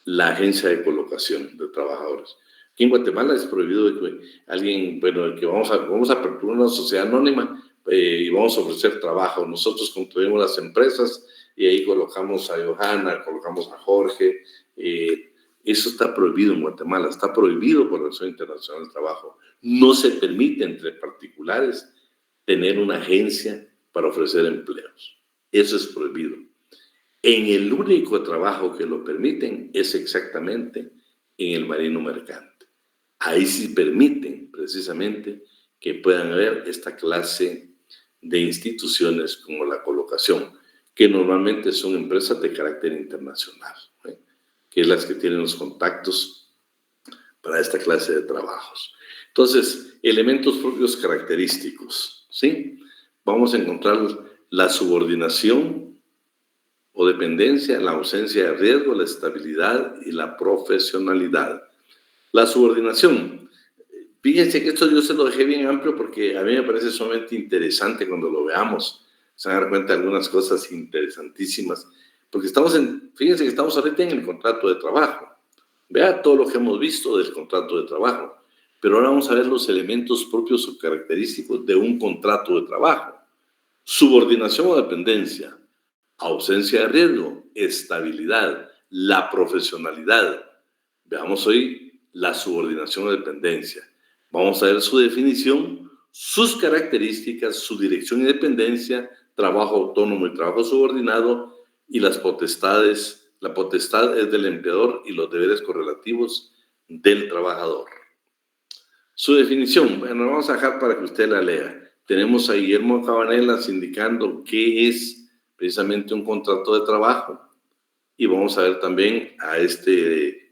la agencia de colocación de trabajadores. Aquí en Guatemala es prohibido que alguien, bueno, que vamos a aperturar una sociedad anónima y vamos a ofrecer trabajo. Nosotros construimos las empresas y ahí colocamos a Johanna, colocamos a Jorge. Eso está prohibido en Guatemala, está prohibido por la Organización Internacional del Trabajo. No se permite entre particulares tener una agencia para ofrecer empleos. Eso es prohibido. En el único trabajo que lo permiten es exactamente en el marino mercante. Ahí sí permiten precisamente que puedan haber esta clase de instituciones como la colocación, que normalmente son empresas de carácter internacional, que es las que tienen los contactos para esta clase de trabajos. Entonces, elementos propios característicos, ¿sí? Vamos a encontrar la subordinación o dependencia, la ausencia de riesgo, la estabilidad y la profesionalidad. La subordinación, fíjense que esto yo se lo dejé bien amplio porque a mí me parece sumamente interesante cuando lo veamos. Se van a dar cuenta de algunas cosas interesantísimas, porque fíjense que estamos ahorita en el contrato de trabajo. Vea todo lo que hemos visto del contrato de trabajo, pero ahora vamos a ver los elementos propios o característicos de un contrato de trabajo. Subordinación o dependencia, ausencia de riesgo, estabilidad, la profesionalidad. Veamos hoy la subordinación o dependencia. Vamos a ver su definición, sus características, su dirección y dependencia, trabajo autónomo y trabajo subordinado y las potestades. La potestad es del empleador y los deberes correlativos del trabajador. Su definición, bueno, vamos a dejar para que usted la lea. Tenemos a Guillermo Cabanelas indicando qué es precisamente un contrato de trabajo y vamos a ver también a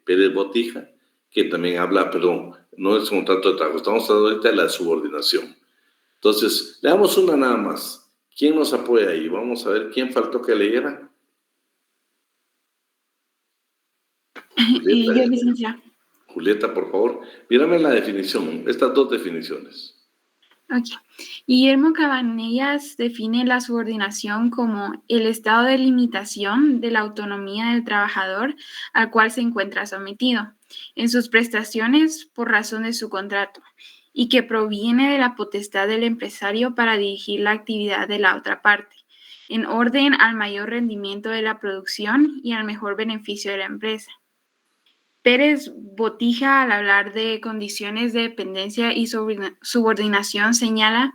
Pérez Botija, que también habla, perdón, no es contrato de trabajo, estamos hablando ahorita de la subordinación. Entonces, le damos una nada más. ¿Quién nos apoya ahí? Vamos a ver quién faltó que leyera. Yo, licenciada. Julieta, por favor, mírame la definición, estas dos definiciones. Ok. Guillermo Cabanellas define la subordinación como el estado de limitación de la autonomía del trabajador al cual se encuentra sometido en sus prestaciones por razón de su contrato y que proviene de la potestad del empresario para dirigir la actividad de la otra parte, en orden al mayor rendimiento de la producción y al mejor beneficio de la empresa. Pérez Botija, al hablar de condiciones de dependencia y subordinación, señala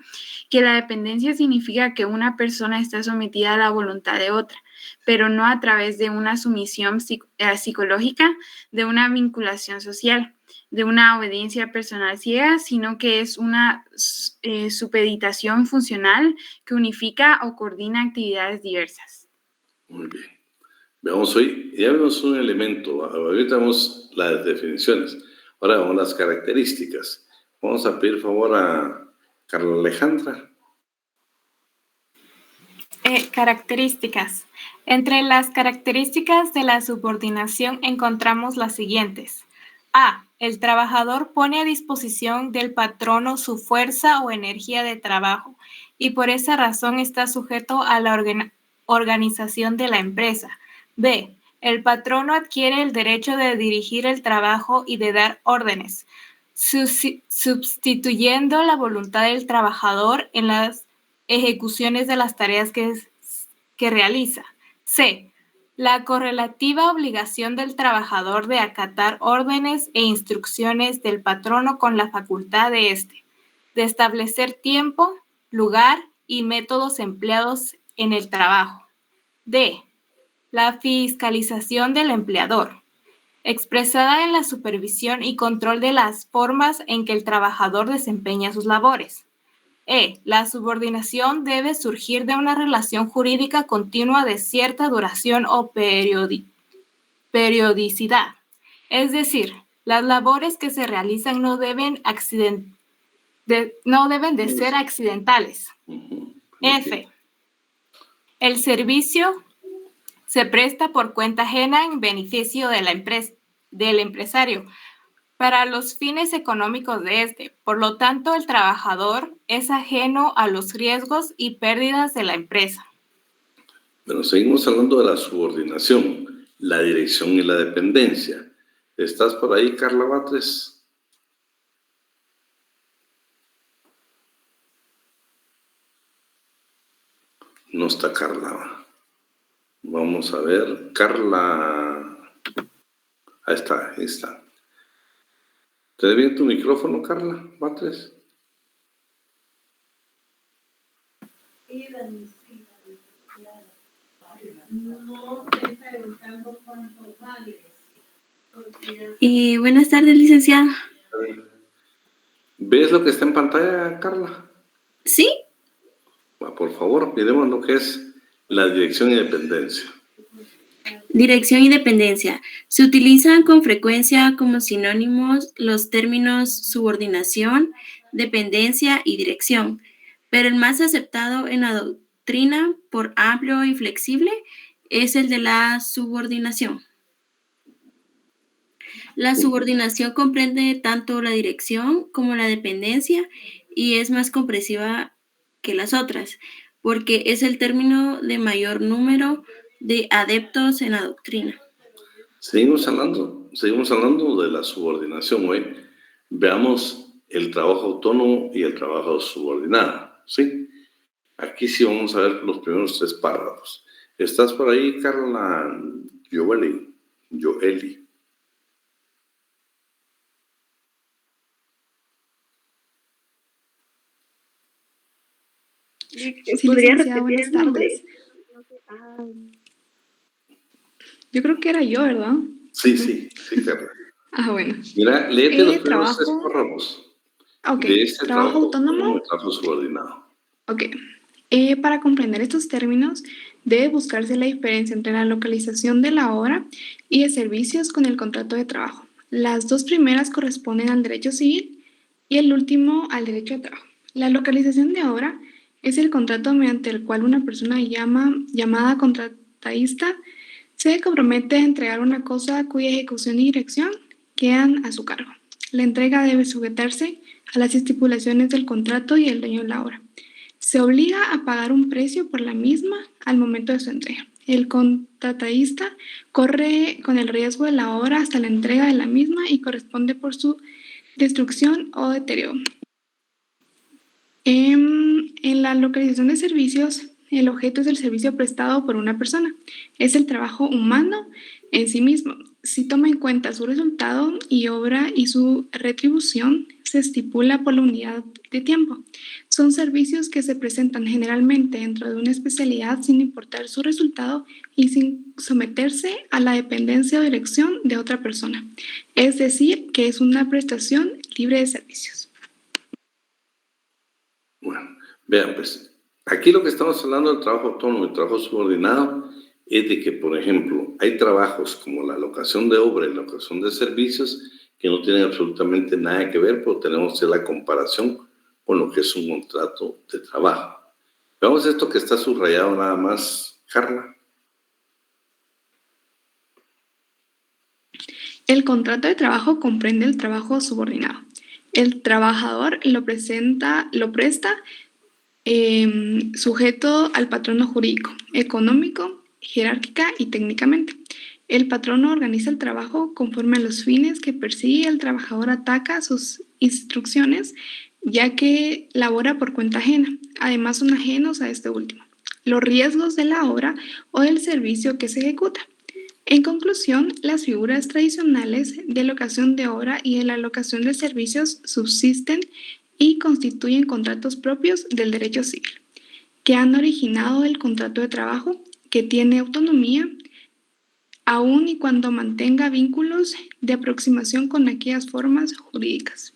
que la dependencia significa que una persona está sometida a la voluntad de otra, pero no a través de una sumisión psicológica, de una vinculación social, de una obediencia personal ciega, sino que es una supeditación funcional que unifica o coordina actividades diversas. Muy bien. Veamos hoy, ya vemos un elemento, ahorita vemos las definiciones, ahora vamos las características. Vamos a pedir favor a Carla Alejandra. Características. Entre las características de la subordinación encontramos las siguientes. A. El trabajador pone a disposición del patrono su fuerza o energía de trabajo y por esa razón está sujeto a la organización de la empresa. B. El patrono adquiere el derecho de dirigir el trabajo y de dar órdenes, sustituyendo la voluntad del trabajador en las ejecuciones de las tareas que realiza. C. La correlativa obligación del trabajador de acatar órdenes e instrucciones del patrono con la facultad de éste, de establecer tiempo, lugar y métodos empleados en el trabajo. D. La fiscalización del empleador, expresada en la supervisión y control de las formas en que el trabajador desempeña sus labores. E. La subordinación debe surgir de una relación jurídica continua de cierta duración o periodicidad. Es decir, las labores que se realizan no deben de ser accidentales. F. El servicio se presta por cuenta ajena en beneficio de del empresario para los fines económicos de este. Por lo tanto, el trabajador es ajeno a los riesgos y pérdidas de la empresa. Bueno, seguimos hablando de la subordinación, la dirección y la dependencia. ¿Estás por ahí, Carla Batres? No está Carla. Vamos a ver, Carla. Ahí está. ¿Te bien tu micrófono, Carla Batres? Y buenas tardes, licenciada. ¿Ves lo que está en pantalla, Carla? Sí. Por favor, miremos lo que es la dirección y dependencia. Dirección y dependencia. Se utilizan con frecuencia como sinónimos los términos subordinación, dependencia y dirección, pero el más aceptado en la doctrina por amplio y flexible es el de la subordinación. La subordinación comprende tanto la dirección como la dependencia y es más comprensiva que las otras, porque es el término de mayor número de adeptos en la doctrina. Seguimos hablando de la subordinación hoy. Veamos el trabajo autónomo y el trabajo subordinado, ¿sí? Aquí sí vamos a ver los primeros 3 párrafos. ¿Estás por ahí, Carla Joeli? ¿Podría repetir el nombre? Yo creo que era yo, ¿verdad? Sí, Carla. Bueno. Mira, léete los primeros 3 párrafos. Ok, De este trabajo autónomo. Trabajo subordinado. Ok. Para comprender estos términos, debe buscarse la diferencia entre la localización de la obra y de servicios con el contrato de trabajo. Las 2 primeras corresponden al derecho civil y el último al derecho de trabajo. La localización de obra es el contrato mediante el cual una persona llamada contratista se compromete a entregar una cosa cuya ejecución y dirección quedan a su cargo. La entrega debe sujetarse a las estipulaciones del contrato y el dueño de la obra. Se obliga a pagar un precio por la misma al momento de su entrega. El contratista corre con el riesgo de la obra hasta la entrega de la misma y corresponde por su destrucción o deterioro. En la localización de servicios, el objeto es el servicio prestado por una persona. Es el trabajo humano en sí mismo. Si toma en cuenta su resultado y obra y su retribución, se estipula por la unidad de tiempo. Son servicios que se presentan generalmente dentro de una especialidad sin importar su resultado y sin someterse a la dependencia o dirección de otra persona. Es decir, que es una prestación libre de servicios. Bueno, vean pues, aquí lo que estamos hablando del trabajo autónomo y trabajo subordinado es de que, por ejemplo, hay trabajos como la locación de obra y la locación de servicios que no tienen absolutamente nada que ver, pero tenemos que hacer la comparación con lo que es un contrato de trabajo. Veamos esto que está subrayado nada más, Carla. El contrato de trabajo comprende el trabajo subordinado. El trabajador lo presta sujeto al patrono jurídico, económico, jerárquica y técnicamente. El patrono organiza el trabajo conforme a los fines que persigue. El trabajador ataca sus instrucciones, ya que labora por cuenta ajena. Además, son ajenos a este último los riesgos de la obra o del servicio que se ejecuta. En conclusión, las figuras tradicionales de locación de obra y de la locación de servicios subsisten y constituyen contratos propios del derecho civil, que han originado el contrato de trabajo, que tiene autonomía, aun y cuando mantenga vínculos de aproximación con aquellas formas jurídicas.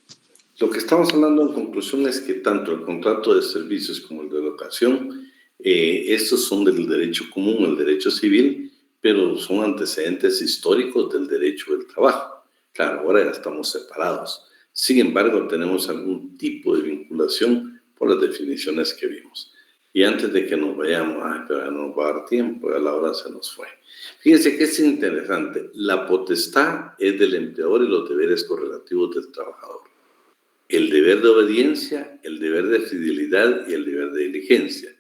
Lo que estamos hablando en conclusión es que tanto el contrato de servicios como el de locación, estos son del derecho común, el derecho civil, pero son antecedentes históricos del derecho del trabajo. Claro, ahora ya estamos separados. Sin embargo, tenemos algún tipo de vinculación por las definiciones que vimos. Y antes de que nos vayamos, pero ya no nos va a dar tiempo, ya la hora se nos fue. Fíjense que es interesante. La potestad es del empleador y los deberes correlativos del trabajador. El deber de obediencia, el deber de fidelidad y el deber de diligencia.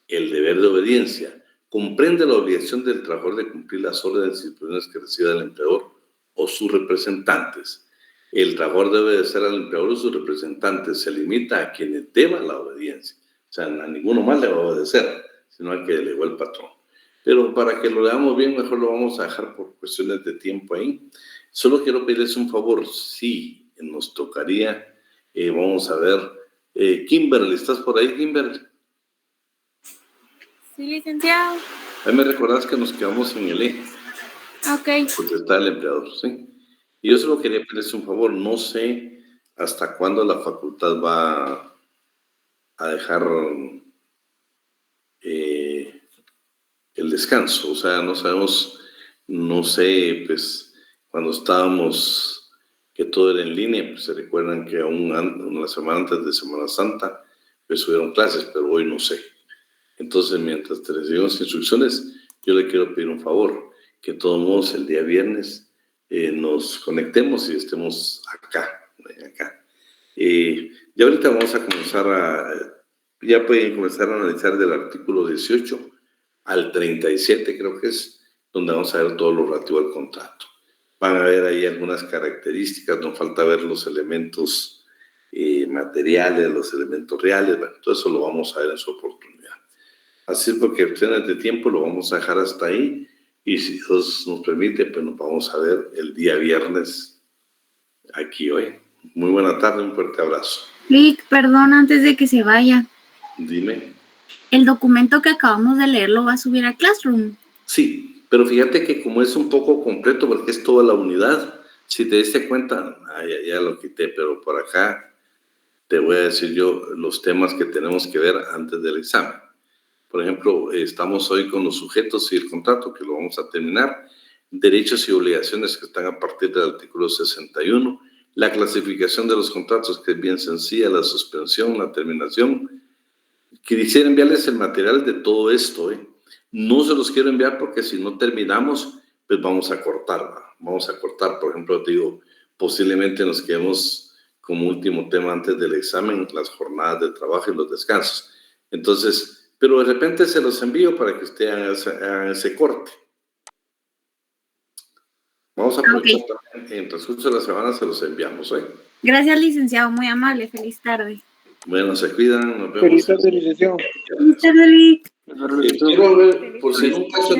El deber de obediencia comprende la obligación del trabajador de cumplir las órdenes y instrucciones que reciba del empleador o sus representantes. El trabajador debe obedecer al empleador o sus representantes. Se limita a quienes deban la obediencia. O sea, a ninguno más le va a obedecer, sino al que delegó el patrón. Pero para que lo veamos bien, mejor lo vamos a dejar por cuestiones de tiempo ahí. Solo quiero pedirles un favor. Sí, nos tocaría, vamos a ver, Kimberly, ¿estás por ahí, Kimberly? Sí, licenciado. Ahí me recordás que nos quedamos en el E. Ok. Porque está el empleador, ¿sí? Y yo solo quería pedirles un favor. No sé hasta cuándo la facultad va a dejar el descanso. O sea, no sabemos, no sé, pues, cuando estábamos, que todo era en línea, pues se recuerdan que aún una semana antes de Semana Santa, pues hubieron clases, pero hoy no sé. Entonces, mientras te recibimos instrucciones, yo le quiero pedir un favor, que de todos modos el día viernes nos conectemos y estemos acá. Ya ahorita vamos a comenzar ya pueden comenzar a analizar del artículo 18 al 37, creo que es, donde vamos a ver todo lo relativo al contrato. Van a ver ahí algunas características, nos falta ver los elementos materiales, los elementos reales, bueno, todo eso lo vamos a ver en su oportunidad. Así es, porque cuestiones de tiempo lo vamos a dejar hasta ahí, y si Dios nos permite, pues nos vamos a ver el día viernes aquí hoy. Muy buena tarde, un fuerte abrazo. Rick, perdón, antes de que se vaya. Dime. ¿El documento que acabamos de leer lo va a subir a Classroom? Sí, pero fíjate que como es un poco completo, porque es toda la unidad, si te diste cuenta, ya lo quité, pero por acá te voy a decir yo los temas que tenemos que ver antes del examen. Por ejemplo, estamos hoy con los sujetos y el contrato, que lo vamos a terminar, derechos y obligaciones que están a partir del artículo 61, la clasificación de los contratos, que es bien sencilla, la suspensión, la terminación. Quisiera enviarles el material de todo esto, No se los quiero enviar porque si no terminamos, pues vamos a cortar, Vamos a cortar, por ejemplo, te digo, posiblemente nos quedemos como último tema antes del examen, las jornadas de trabajo y los descansos. Entonces, pero de repente se los envío para que ustedes hagan ese corte. Vamos a aprovechar también, en el transcurso de la semana se los enviamos, Gracias, licenciado, muy amable, feliz tarde. Bueno, se cuidan, nos vemos. Feliz tarde, licenciado. Quiero ver, por si en un caso